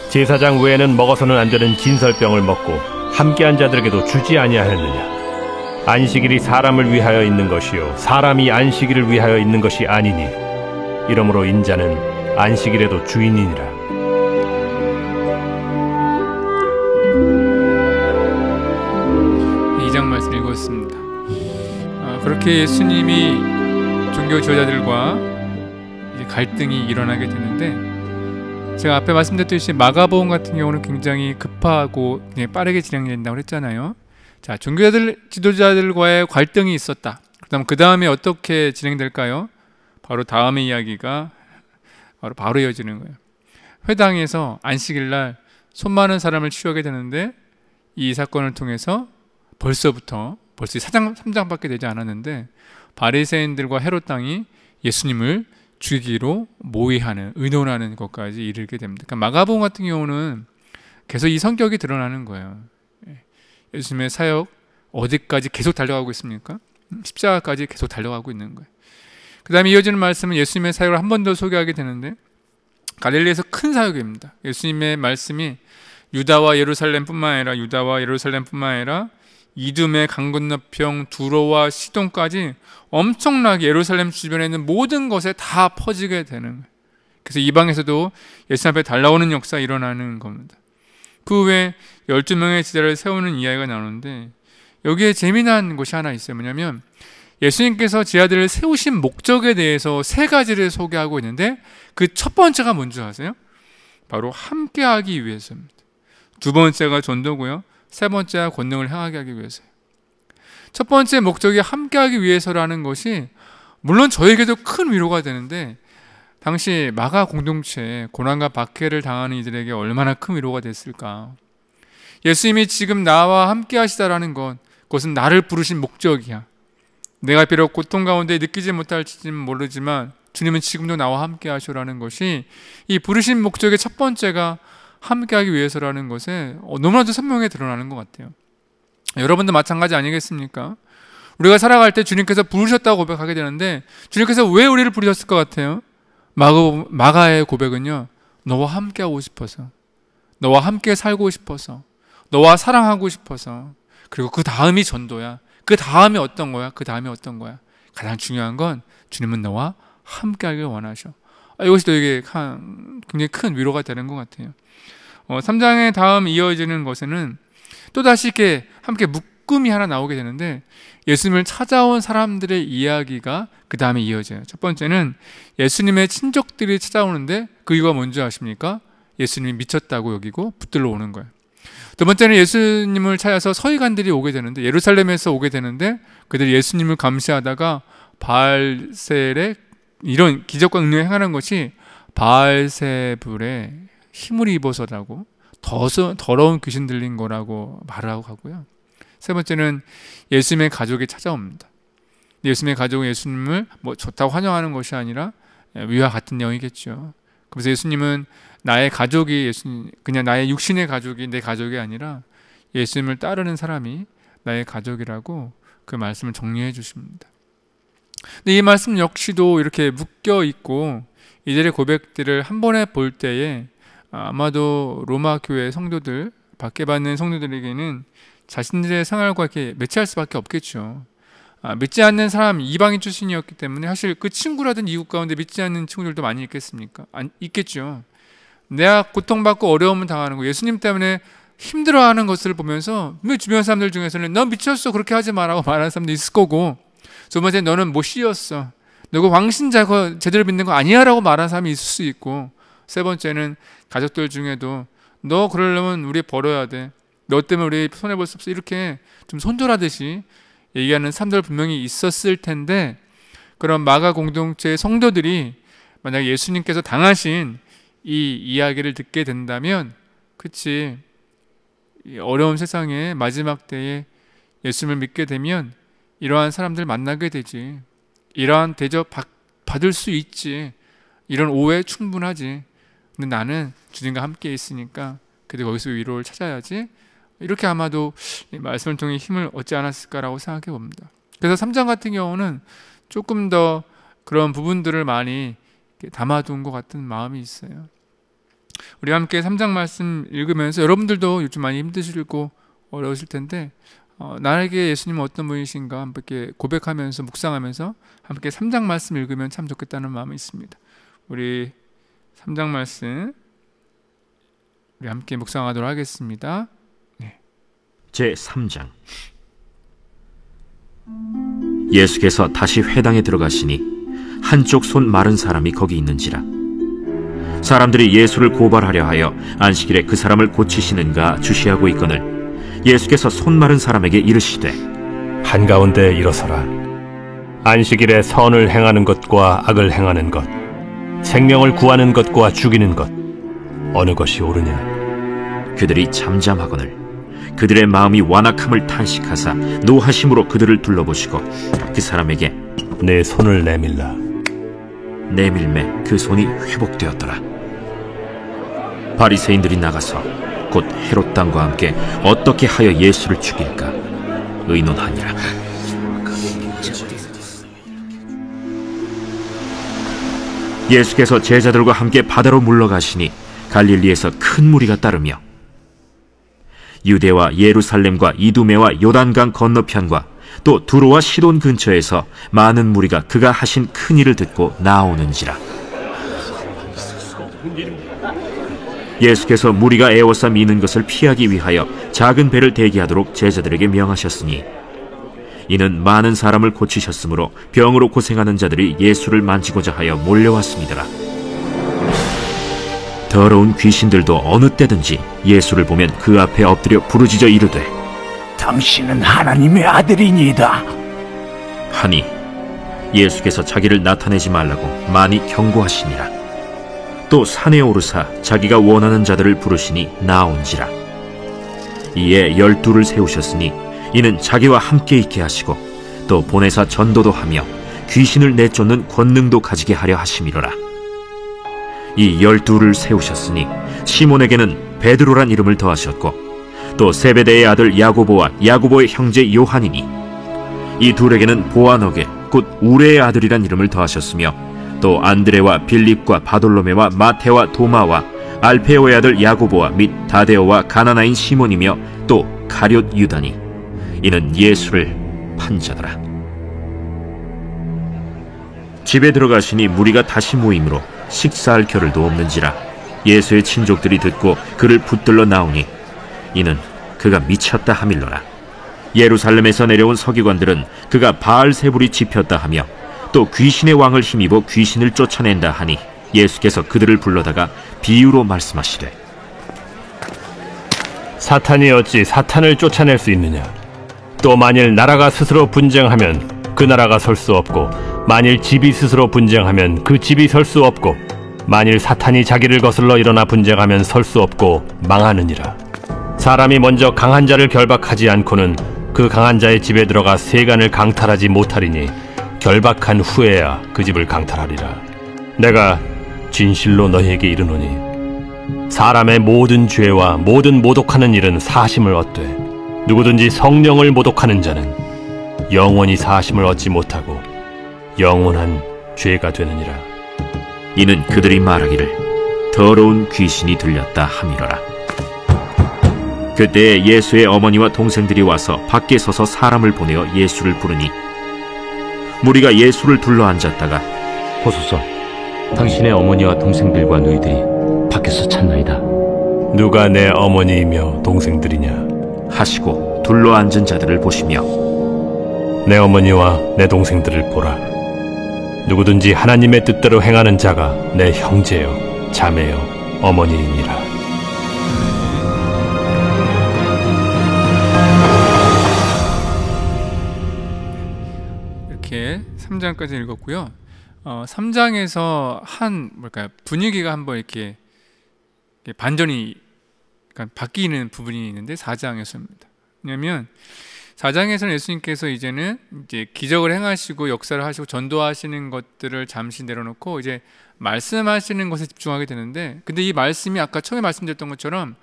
제사장 외에는 먹어서는 안 되는 진설병을 먹고 함께한 자들에게도 주지 아니하였느냐? 안식일이 사람을 위하여 있는 것이요 사람이 안식일을 위하여 있는 것이 아니니 이러므로 인자는 안식일에도 주인이니라. 말씀 읽었습니다. 그렇게 예수님이 종교 지도자들과 이제 갈등이 일어나게 되는데, 제가 앞에 말씀드렸듯이 마가복음 같은 경우는 굉장히 급하고 빠르게 진행된다고 했잖아요. 자, 종교자들, 지도자들과의 갈등이 있었다. 그 다음에 어떻게 진행될까요? 바로 다음의 이야기가 바로 이어지는 거예요. 회당에서 안식일날 손 많은 사람을 치유하게 되는데, 이 사건을 통해서 벌써 3장밖에 되지 않았는데 바리새인들과 헤롯 당이 예수님을 죽이기로 모의하는, 의논하는 것까지 이르게 됩니다. 그러니까 마가복음 같은 경우는 계속 이 성격이 드러나는 거예요. 예수님의 사역 어디까지 계속 달려가고 있습니까? 십자가까지 계속 달려가고 있는 거예요. 그 다음에 이어지는 말씀은 예수님의 사역을 한 번 더 소개하게 되는데, 갈릴리에서 큰 사역입니다. 예수님의 말씀이 유다와 예루살렘뿐만 아니라 이둠의 강 건너편 두로와 시돈까지 엄청나게 예루살렘 주변에 있는 모든 것에 다 퍼지게 되는 거예요. 그래서 이방에서도 예수님 앞에 달라오는 역사가 일어나는 겁니다. 그 후에 12명의 제자를 세우는 이야기가 나오는데, 여기에 재미난 것이 하나 있어요. 뭐냐면 예수님께서 제자들을 세우신 목적에 대해서 3가지를 소개하고 있는데, 그 첫 번째가 뭔지 아세요? 바로 함께하기 위해서입니다. 2번째가 전도고요, 3번째가 권능을 행하게 하기 위해서예요. 첫 번째 목적이 함께하기 위해서라는 것이 물론 저에게도 큰 위로가 되는데, 당시 마가 공동체에 고난과 박해를 당하는 이들에게 얼마나 큰 위로가 됐을까. 예수님이 지금 나와 함께 하시다라는 것, 그것은 나를 부르신 목적이야. 내가 비록 고통 가운데 느끼지 못할지는 모르지만 주님은 지금도 나와 함께 하시라는 것이, 이 부르신 목적의 첫 번째가 함께하기 위해서라는 것에 너무나도 선명하게 드러나는 것 같아요. 여러분도 마찬가지 아니겠습니까? 우리가 살아갈 때 주님께서 부르셨다고 고백하게 되는데, 주님께서 왜 우리를 부르셨을 것 같아요? 마가의 고백은요, 너와 함께하고 싶어서, 너와 함께 살고 싶어서, 너와 사랑하고 싶어서, 그리고 그 다음이 전도야. 그 다음에 어떤 거야? 가장 중요한 건 주님은 너와 함께하길 원하셔. 이것이 되게 굉장히 큰 위로가 되는 것 같아요. 3장의 다음 이어지는 것에는 또다시 이렇게 함께 묶음이 하나 나오게 되는데, 예수님을 찾아온 사람들의 이야기가 그 다음에 이어져요. 첫 번째는 예수님의 친족들이 찾아오는데, 그 이유가 뭔지 아십니까? 예수님이 미쳤다고 여기고 붙들러 오는 거예요. 두 번째는 예수님을 찾아서 서기관들이 오게 되는데, 예루살렘에서 오게 되는데, 그들이 예수님을 감시하다가 바알셀의 이런 기적과 능력을 행하는 것이 바알세불에 힘을 입어서라고, 더러운 귀신 들린 거라고 말하고 가고요. 세 번째는 예수님의 가족이 찾아옵니다. 예수님의 가족은 예수님을 좋다고 환영하는 것이 아니라 위와 같은 내용이겠죠. 그래서 예수님은 나의 가족이 그냥 나의 육신의 가족이 내 가족이 아니라 예수님을 따르는 사람이 나의 가족이라고 그 말씀을 정리해 주십니다. 근데 이 말씀 역시도 이렇게 묶여 있고, 이들의 고백들을 한 번에 볼 때에 아마도 로마 교회 성도들, 박해받는 성도들에게는 자신들의 생활과 이렇게 매치할 수밖에 없겠죠. 믿지 않는 사람, 이방인 출신이었기 때문에 사실 그 친구라든 이웃 가운데 믿지 않는 친구들도 많이 있겠습니까? 있겠죠. 내가 고통받고 어려움을 당하는 거, 예수님 때문에 힘들어하는 것을 보면서 주변 사람들 중에서는 너 미쳤어, 그렇게 하지 마라고 말하는 사람도 있을 거고, 두 번째 너는 못 씌었어, 너 그 왕신자 제대로 믿는 거 아니야 라고 말하는 사람이 있을 수 있고, 세 번째는 가족들 중에도 너 그러려면 우리 버려야 돼, 너 때문에 우리 손해볼 수 없어, 이렇게 좀 손절하듯이 얘기하는 사람들 분명히 있었을 텐데, 그런 마가 공동체의 성도들이 만약 예수님께서 당하신 이 이야기를 듣게 된다면, 그치, 어려운 세상의 마지막 때에 예수님을 믿게 되면 이러한 사람들 만나게 되지, 이러한 대접 받을 수 있지, 이런 오해 충분하지, 근데 나는 주님과 함께 있으니까 그래도 거기서 위로를 찾아야지, 이렇게 아마도 이 말씀을 통해 힘을 얻지 않았을까라고 생각해 봅니다. 그래서 3장 같은 경우는 조금 더 그런 부분들을 많이 담아둔 것 같은 마음이 있어요. 우리 함께 3장 말씀 읽으면서, 여러분들도 요즘 많이 힘드시고 어려우실 텐데, 나에게 예수님은 어떤 분이신가 함께 고백하면서 묵상하면서 함께 3장 말씀 읽으면 참 좋겠다는 마음이 있습니다. 우리 3장 말씀 우리 함께 묵상하도록 하겠습니다. 제3장. 예수께서 다시 회당에 들어가시니 한쪽 손 마른 사람이 거기 있는지라. 사람들이 예수를 고발하려 하여 안식일에 그 사람을 고치시는가 주시하고 있거늘 예수께서 손 마른 사람에게 이르시되 한가운데 일어서라. 안식일에 선을 행하는 것과 악을 행하는 것, 생명을 구하는 것과 죽이는 것, 어느 것이 옳으냐? 그들이 잠잠하거늘 그들의 마음이 완악함을 탄식하사 노하심으로 그들을 둘러보시고 그 사람에게 내 손을 내밀라. 내밀매 그 손이 회복되었더라. 바리새인들이 나가서 곧 헤롯 당과 함께 어떻게 하여 예수를 죽일까 의논하니라. 예수께서 제자들과 함께 바다로 물러가시니 갈릴리에서 큰 무리가 따르며 유대와 예루살렘과 이두메와 요단강 건너편과 또 두로와 시돈 근처에서 많은 무리가 그가 하신 큰 일을 듣고 나오는지라. 예수께서 무리가 애워싸 미는 것을 피하기 위하여 작은 배를 대기하도록 제자들에게 명하셨으니 이는 많은 사람을 고치셨으므로 병으로 고생하는 자들이 예수를 만지고자 하여 몰려왔습니다. 더러운 귀신들도 어느 때든지 예수를 보면 그 앞에 엎드려 부르짖어 이르되 당신은 하나님의 아들이니이다 하니 예수께서 자기를 나타내지 말라고 많이 경고하시니라. 또 산에 오르사 자기가 원하는 자들을 부르시니 나온지라. 이에 12를 세우셨으니 이는 자기와 함께 있게 하시고 또 보내사 전도도 하며 귀신을 내쫓는 권능도 가지게 하려 하심이로라. 이 12를 세우셨으니 시몬에게는 베드로란 이름을 더하셨고 또 세베대의 아들 야고보와 야고보의 형제 요한이니 이 둘에게는 보아너게 곧 우레의 아들이란 이름을 더하셨으며 또 안드레와 빌립과 바돌로메와 마테와 도마와 알페오의 아들 야고보와 및 다데오와 가나나인 시몬이며 또 가룟 유다니 이는 예수를 판 자더라. 집에 들어가시니 무리가 다시 모이므로 식사할 겨를도 없는지라. 예수의 친족들이 듣고 그를 붙들러 나오니 이는 그가 미쳤다 하밀러라. 예루살렘에서 내려온 서기관들은 그가 바알세불이 집혔다 하며 또 귀신의 왕을 힘입어 귀신을 쫓아낸다 하니 예수께서 그들을 불러다가 비유로 말씀하시되 사탄이 어찌 사탄을 쫓아낼 수 있느냐? 또 만일 나라가 스스로 분쟁하면 그 나라가 설 수 없고 만일 집이 스스로 분쟁하면 그 집이 설 수 없고 만일 사탄이 자기를 거슬러 일어나 분쟁하면 설 수 없고 망하느니라. 사람이 먼저 강한 자를 결박하지 않고는 그 강한 자의 집에 들어가 세간을 강탈하지 못하리니 결박한 후에야 그 집을 강탈하리라. 내가 진실로 너희에게 이르노니 사람의 모든 죄와 모든 모독하는 일은 사심을 얻되 누구든지 성령을 모독하는 자는 영원히 사심을 얻지 못하고 영원한 죄가 되느니라. 이는 그들이 말하기를 더러운 귀신이 들렸다 함이로라. 그때에 예수의 어머니와 동생들이 와서 밖에 서서 사람을 보내어 예수를 부르니 무리가 예수를 둘러 앉았다가 보소서, 당신의 어머니와 동생들과 너희들이 밖에서 찾나이다. 누가 내 어머니이며 동생들이냐 하시고 둘러 앉은 자들을 보시며 내 어머니와 내 동생들을 보라. 누구든지 하나님의 뜻대로 행하는 자가 내 형제요 자매요 어머니이니라. 이렇게 3장까지 읽었고요. 3장에서 분위기가 한번 이렇게 반전이 바뀌는 부분이 있는데 4장에서입니다. 왜냐하면 4장에서는 예수님께서 이제 기적을 행하시고 역사를 하시고 전도하시는 것들을 잠시 내려놓고 이제 말씀하시는 것에 집중하게 되는데, 근데 이 말씀이 아까 처음에 말씀드렸던 것처럼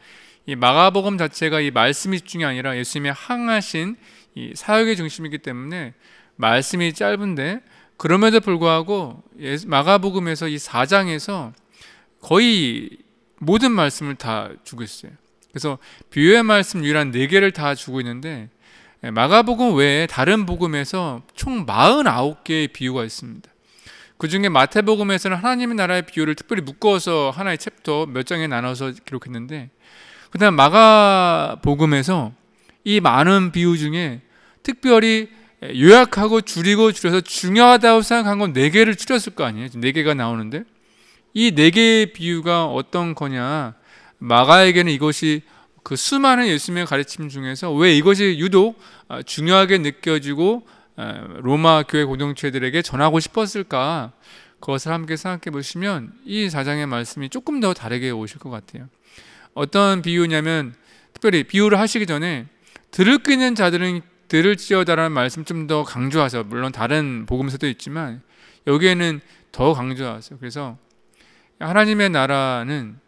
이 마가복음 자체가 이 말씀이 집중이 아니라 예수님의 항하신 이 사역의 중심이기 때문에 말씀이 짧은데, 그럼에도 불구하고 마가복음에서 이 4장에서 거의 모든 말씀을 다 주고 있어요. 그래서 비유의 말씀 유일한 4개를 다 주고 있는데, 마가복음 외에 다른 복음에서 총 49개의 비유가 있습니다. 그 중에 마태복음에서는 하나님의 나라의 비유를 특별히 묶어서 하나의 챕터 몇 장에 나눠서 기록했는데, 그 다음 마가복음에서 이 많은 비유 중에 특별히 요약하고 줄여서 중요하다고 생각한 건 4개를 줄였을 거 아니에요. 4개가 나오는데 이 4개의 비유가 어떤 거냐? 마가에게는 이것이 그 수많은 예수님의 가르침 중에서 왜 이것이 유독 중요하게 느껴지고 로마 교회 공동체들에게 전하고 싶었을까? 그것을 함께 생각해 보시면 이 4장의 말씀이 조금 더 다르게 오실 것 같아요. 어떤 비유냐면, 특별히 비유를 하시기 전에 들을 끄는 자들은 들을지어다라는 말씀 좀 더 강조하세요. 물론 다른 복음서도 있지만 여기에는 더 강조하세요. 그래서 하나님의 나라는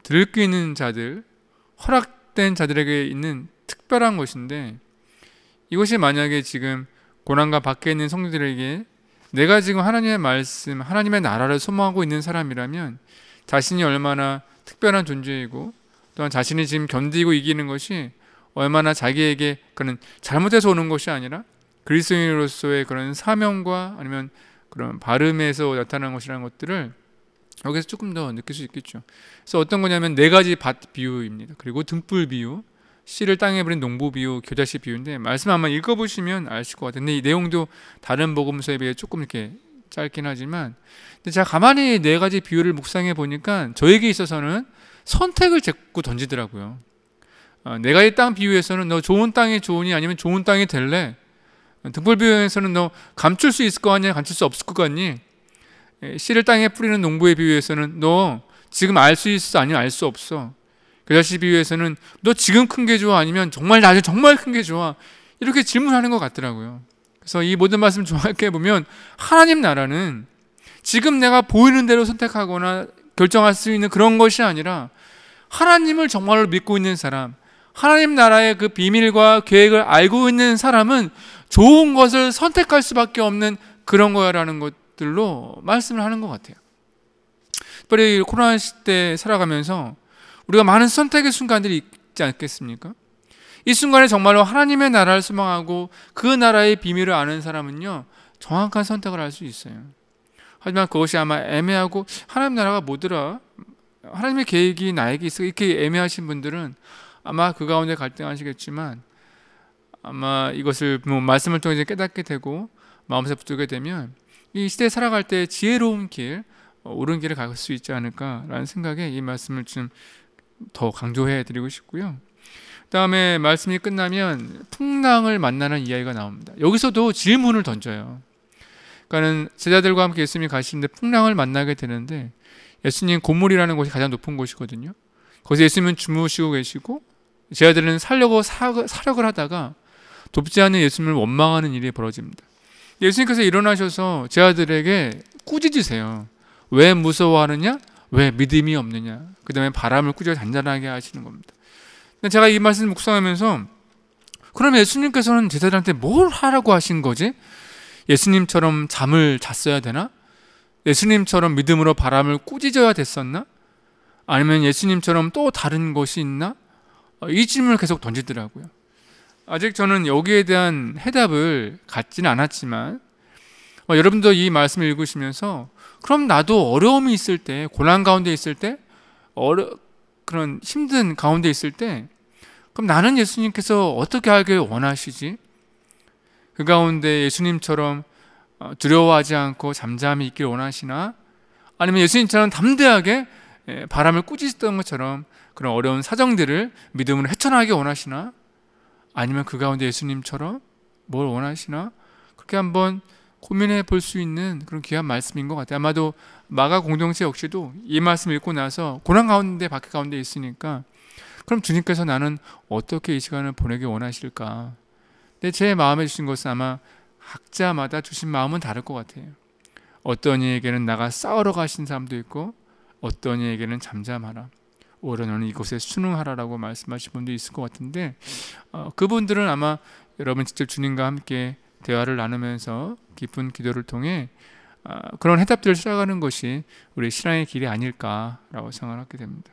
들을 끄는 자들, 허락된 자들에게 있는 특별한 것인데, 이것이 만약에 지금 고난과 밖에 있는 성도들에게 내가 지금 하나님의 말씀, 하나님의 나라를 소망하고 있는 사람이라면 자신이 얼마나 특별한 존재이고, 또한 자신이 지금 견디고 이기는 것이 얼마나 자기에게 그런 잘못해서 오는 것이 아니라 그리스도인으로서의 그런 사명과 아니면 그런 발음에서 나타나는 것이라는 것들을 여기서 조금 더 느낄 수 있겠죠. 그래서 어떤 거냐면 4가지 밭 비유입니다. 그리고 등불 비유, 씨를 땅에 버린 농부 비유, 겨자씨 비유인데, 말씀 한번 읽어보시면 아실 것 같아요. 근데 이 내용도 다른 복음서에 비해 조금 이렇게 짧긴 하지만, 근데 제가 가만히 4가지 비유를 묵상해 보니까 저에게 있어서는 선택을 자꾸 던지더라고요. 4가지 땅 비유에서는 너 좋은 땅이 좋으니 아니면 좋은 땅이 될래? 등불 비유에서는 너 감출 수 있을 거 아니야? 감출 수 없을 것 같니? 씨를 땅에 뿌리는 농부의 비유에서는 너 지금 알 수 있어? 아니면 알 수 없어? 겨자씨 비유에서는 너 지금 큰 게 좋아? 아니면 정말 나중에 정말 큰 게 좋아? 이렇게 질문하는 것 같더라고요. 그래서 이 모든 말씀 정확하게 보면 하나님 나라는 지금 내가 보이는 대로 선택하거나 결정할 수 있는 그런 것이 아니라 하나님을 정말로 믿고 있는 사람, 하나님 나라의 그 비밀과 계획을 알고 있는 사람은 좋은 것을 선택할 수밖에 없는 그런 거야라는 것들로 말씀을 하는 것 같아요. 특별히 코로나 시대 살아가면서 우리가 많은 선택의 순간들이 있지 않겠습니까? 이 순간에 정말로 하나님의 나라를 소망하고 그 나라의 비밀을 아는 사람은요, 정확한 선택을 할 수 있어요. 하지만 그것이 아마 애매하고 하나님 나라가 뭐더라? 하나님의 계획이 나에게 있어? 이렇게 애매하신 분들은 아마 그 가운데 갈등하시겠지만, 아마 이것을 말씀을 통해서 깨닫게 되고 마음에 붙들게 되면 이 시대에 살아갈 때 지혜로운 길, 옳은 길을 갈 수 있지 않을까라는 생각에 이 말씀을 좀 더 강조해 드리고 싶고요. 그 다음에 말씀이 끝나면 풍랑을 만나는 이야기가 나옵니다. 여기서도 질문을 던져요. 그러니까는 제자들과 함께 예수님이 가시는데 풍랑을 만나게 되는데, 예수님 곤물이라는 곳이 가장 높은 곳이거든요. 거기서 예수님은 주무시고 계시고 제자들은 살려고 사력을 하다가 돕지 않는 예수님을 원망하는 일이 벌어집니다. 예수님께서 일어나셔서 제자들에게 꾸짖으세요. 왜 무서워하느냐? 왜 믿음이 없느냐? 그 다음에 바람을 꾸짖어 잔잔하게 하시는 겁니다. 근데 제가 이 말씀을 묵상하면서, 그럼 예수님께서는 제자들한테 뭘 하라고 하신 거지? 예수님처럼 잠을 잤어야 되나? 예수님처럼 믿음으로 바람을 꾸짖어야 됐었나? 아니면 예수님처럼 또 다른 것이 있나? 이 질문을 계속 던지더라고요. 아직 저는 여기에 대한 해답을 갖지는 않았지만, 여러분도 이 말씀을 읽으시면서 그럼 나도 어려움이 있을 때, 고난 가운데 있을 때, 그런 힘든 가운데 있을 때, 그럼 나는 예수님께서 어떻게 하길 원하시지? 그 가운데 예수님처럼 두려워하지 않고 잠잠히 있길 원하시나? 아니면 예수님처럼 담대하게 바람을 꾸짖던 것처럼 그런 어려운 사정들을 믿음으로 헤쳐나가기 원하시나? 아니면 그 가운데 예수님처럼 뭘 원하시나? 그렇게 한번 고민해 볼 수 있는 그런 귀한 말씀인 것 같아요. 아마도 마가 공동체 역시도 이 말씀 읽고 나서 고난 가운데, 박해 가운데 있으니까, 그럼 주님께서 나는 어떻게 이 시간을 보내기 원하실까? 근데 제 마음에 주신 것은 아마 각자마다 주신 마음은 다를 것 같아요. 어떤 이에게는 나가 싸우러 가신 사람도 있고, 어떤 이에게는 잠잠하라, 오히려 너는 이곳에 순응하라라고 말씀하신 분도 있을 것 같은데, 그분들은 아마 여러분 직접 주님과 함께 대화를 나누면서 깊은 기도를 통해 그런 해답들을 찾아가는 것이 우리 신앙의 길이 아닐까라고 생각을 하게 됩니다.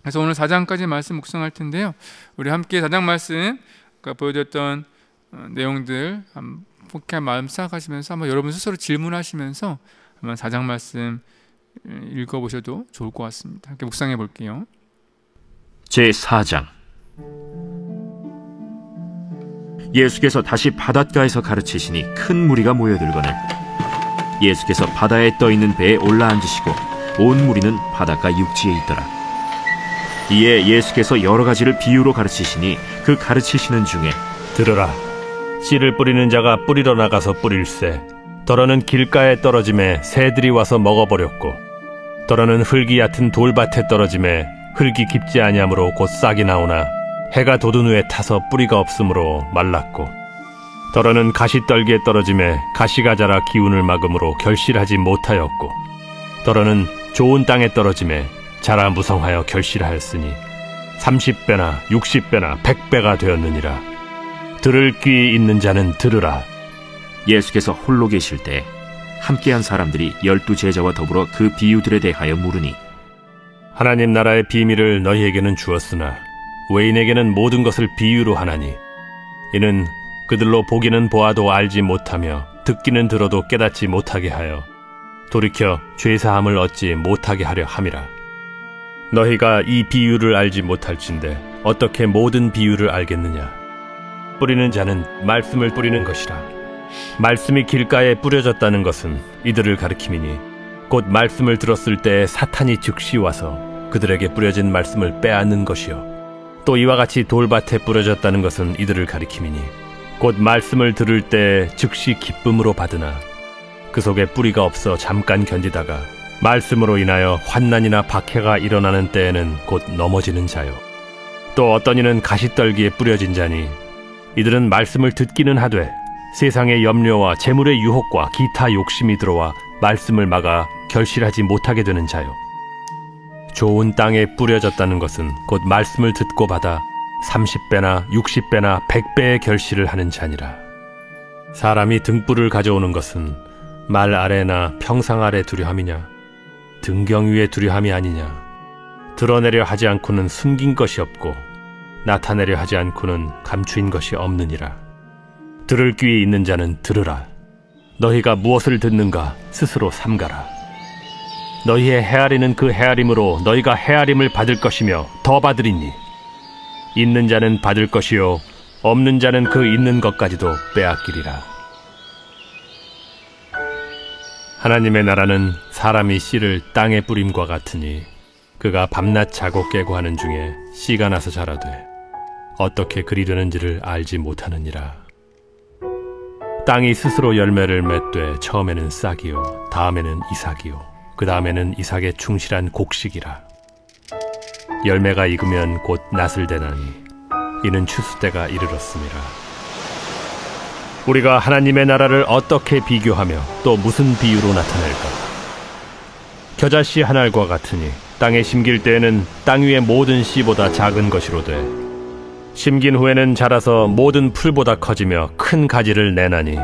그래서 오늘 4장까지 말씀 묵상할 텐데요, 우리 함께 4장 말씀 보여줬던 내용들 한번 마음 생각하시면서 한번 여러분 스스로 질문하시면서 한번 4장 말씀 읽어보셔도 좋을 것 같습니다. 함께 묵상해 볼게요. 제4장. 예수께서 다시 바닷가에서 가르치시니 큰 무리가 모여들거늘 예수께서 바다에 떠 있는 배에 올라앉으시고 온 무리는 바닷가 육지에 있더라. 이에 예수께서 여러 가지를 비유로 가르치시니 그 가르치시는 중에 들으라. 씨를 뿌리는 자가 뿌리러 나가서 뿌릴새 더러는 길가에 떨어짐에 새들이 와서 먹어버렸고 더러는 흙이 얕은 돌밭에 떨어짐에 흙이 깊지 아니하므로 곧 싹이 나오나 해가 돋은 후에 타서 뿌리가 없으므로 말랐고 더러는 가시떨기에 떨어짐에 가시가 자라 기운을 막음으로 결실하지 못하였고 더러는 좋은 땅에 떨어짐에 자라 무성하여 결실하였으니 30배나 60배나 100배가 되었느니라. 들을 귀 있는 자는 들으라. 예수께서 홀로 계실 때 함께한 사람들이 12제자와 더불어 그 비유들에 대하여 물으니 하나님 나라의 비밀을 너희에게는 주었으나 외인에게는 모든 것을 비유로 하나니 이는 그들로 보기는 보아도 알지 못하며 듣기는 들어도 깨닫지 못하게 하여 돌이켜 죄사함을 얻지 못하게 하려 함이라. 너희가 이 비유를 알지 못할진대 어떻게 모든 비유를 알겠느냐. 뿌리는 자는 말씀을 뿌리는 것이라. 말씀이 길가에 뿌려졌다는 것은 이들을 가리킴이니 곧 말씀을 들었을 때 사탄이 즉시 와서 그들에게 뿌려진 말씀을 빼앗는 것이요 또 이와 같이 돌밭에 뿌려졌다는 것은 이들을 가리킴이니 곧 말씀을 들을 때 즉시 기쁨으로 받으나 그 속에 뿌리가 없어 잠깐 견디다가 말씀으로 인하여 환난이나 박해가 일어나는 때에는 곧 넘어지는 자요 또 어떤 이는 가시떨기에 뿌려진 자니 이들은 말씀을 듣기는 하되 세상의 염려와 재물의 유혹과 기타 욕심이 들어와 말씀을 막아 결실하지 못하게 되는 자요 좋은 땅에 뿌려졌다는 것은 곧 말씀을 듣고 받아 30배나 60배나 100배의 결실을 하는 자니라. 사람이 등불을 가져오는 것은 말 아래나 평상 아래 두려함이냐 등경 위에 두려함이 아니냐. 드러내려 하지 않고는 숨긴 것이 없고 나타내려 하지 않고는 감추인 것이 없느니라. 들을 귀에 있는 자는 들으라. 너희가 무엇을 듣는가 스스로 삼가라. 너희의 헤아리는 그 헤아림으로 너희가 헤아림을 받을 것이며 더 받으리니 있는 자는 받을 것이요 없는 자는 그 있는 것까지도 빼앗기리라. 하나님의 나라는 사람이 씨를 땅에 뿌림과 같으니 그가 밤낮 자고 깨고 하는 중에 씨가 나서 자라되 어떻게 그리 되는지를 알지 못하느니라. 땅이 스스로 열매를 맺되 처음에는 싹이요 다음에는 이삭이요 그 다음에는 이삭의 충실한 곡식이라. 열매가 익으면 곧 낫을 대나니 이는 추수 때가 이르렀음이라. 우리가 하나님의 나라를 어떻게 비교하며 또 무슨 비유로 나타낼까? 겨자씨 한 알과 같으니 땅에 심길 때에는 땅 위의 모든 씨보다 작은 것이로되 심긴 후에는 자라서 모든 풀보다 커지며 큰 가지를 내나니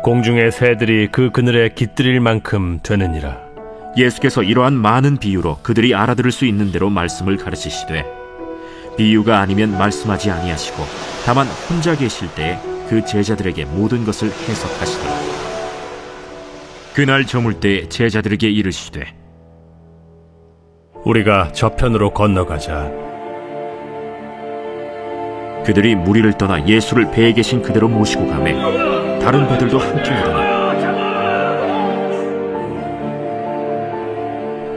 공중의 새들이 그 그늘에 깃들일 만큼 되느니라. 예수께서 이러한 많은 비유로 그들이 알아들을 수 있는 대로 말씀을 가르치시되 비유가 아니면 말씀하지 아니하시고 다만 혼자 계실 때에 그 제자들에게 모든 것을 해석하시더라. 그날 저물 때 제자들에게 이르시되 우리가 저편으로 건너가자. 그들이 무리를 떠나 예수를 배에 계신 그대로 모시고 가매 다른 배들도 함께 오더니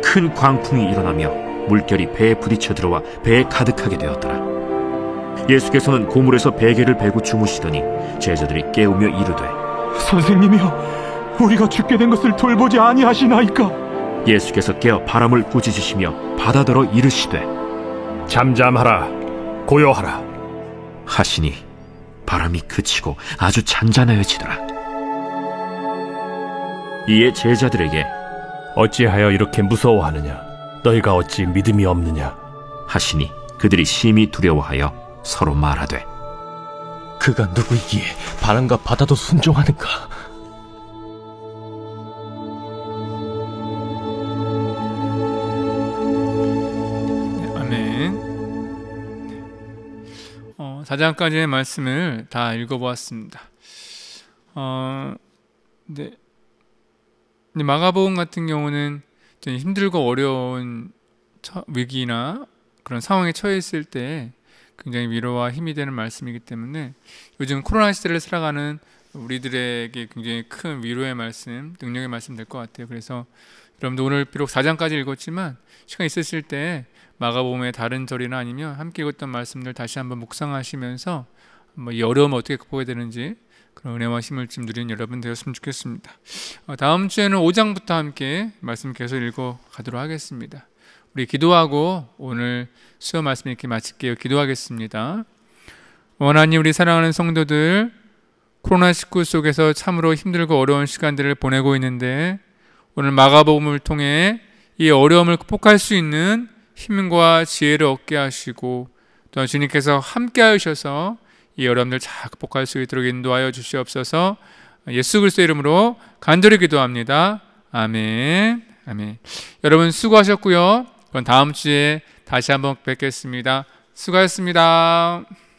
큰 광풍이 일어나며 물결이 배에 부딪혀 들어와 배에 가득하게 되었더라. 예수께서는 고물에서 베개를 베고 주무시더니 제자들이 깨우며 이르되 선생님이여 우리가 죽게 된 것을 돌보지 아니하시나이까. 예수께서 깨어 바람을 꾸짖으시며 바다더러 이르시되 잠잠하라 고요하라 하시니 바람이 그치고 아주 잔잔하여지더라. 이에 제자들에게 어찌하여 이렇게 무서워하느냐 너희가 어찌 믿음이 없느냐 하시니 그들이 심히 두려워하여 서로 말하되 그가 누구이기에 바람과 바다도 순종하는가? 아멘. 4장까지의 말씀을 다 읽어보았습니다. 근데 마가복음 같은 경우는 좀 힘들고 어려운 위기나 그런 상황에 처해 있을 때 굉장히 위로와 힘이 되는 말씀이기 때문에 요즘 코로나 시대를 살아가는 우리들에게 굉장히 큰 위로의 말씀, 능력의 말씀 될 것 같아요. 그래서 여러분도 오늘 비록 4장까지 읽었지만 시간 있으실 때 마가복음의 다른 절이나 아니면 함께 읽었던 말씀들 다시 한번 묵상하시면서 이 어려움을 어떻게 극복해야 되는지 그런 은혜와 힘을 좀 누리는 여러분 되었으면 좋겠습니다. 다음 주에는 5장부터 함께 말씀 계속 읽어 가도록 하겠습니다. 우리 기도하고 오늘 수요 말씀 이렇게 마칠게요. 기도하겠습니다. 하나님, 우리 사랑하는 성도들 코로나19 속에서 참으로 힘들고 어려운 시간들을 보내고 있는데 오늘 마가복음을 통해 이 어려움을 극복할 수 있는 힘과 지혜를 얻게 하시고 또 주님께서 함께 하셔서 이 어려움들 잘 극복할 수 있도록 인도하여 주시옵소서. 예수 그리스도의 이름으로 간절히 기도합니다. 아멘. 아멘. 여러분 수고하셨고요. 그럼 다음 주에 다시 한번 뵙겠습니다. 수고하셨습니다.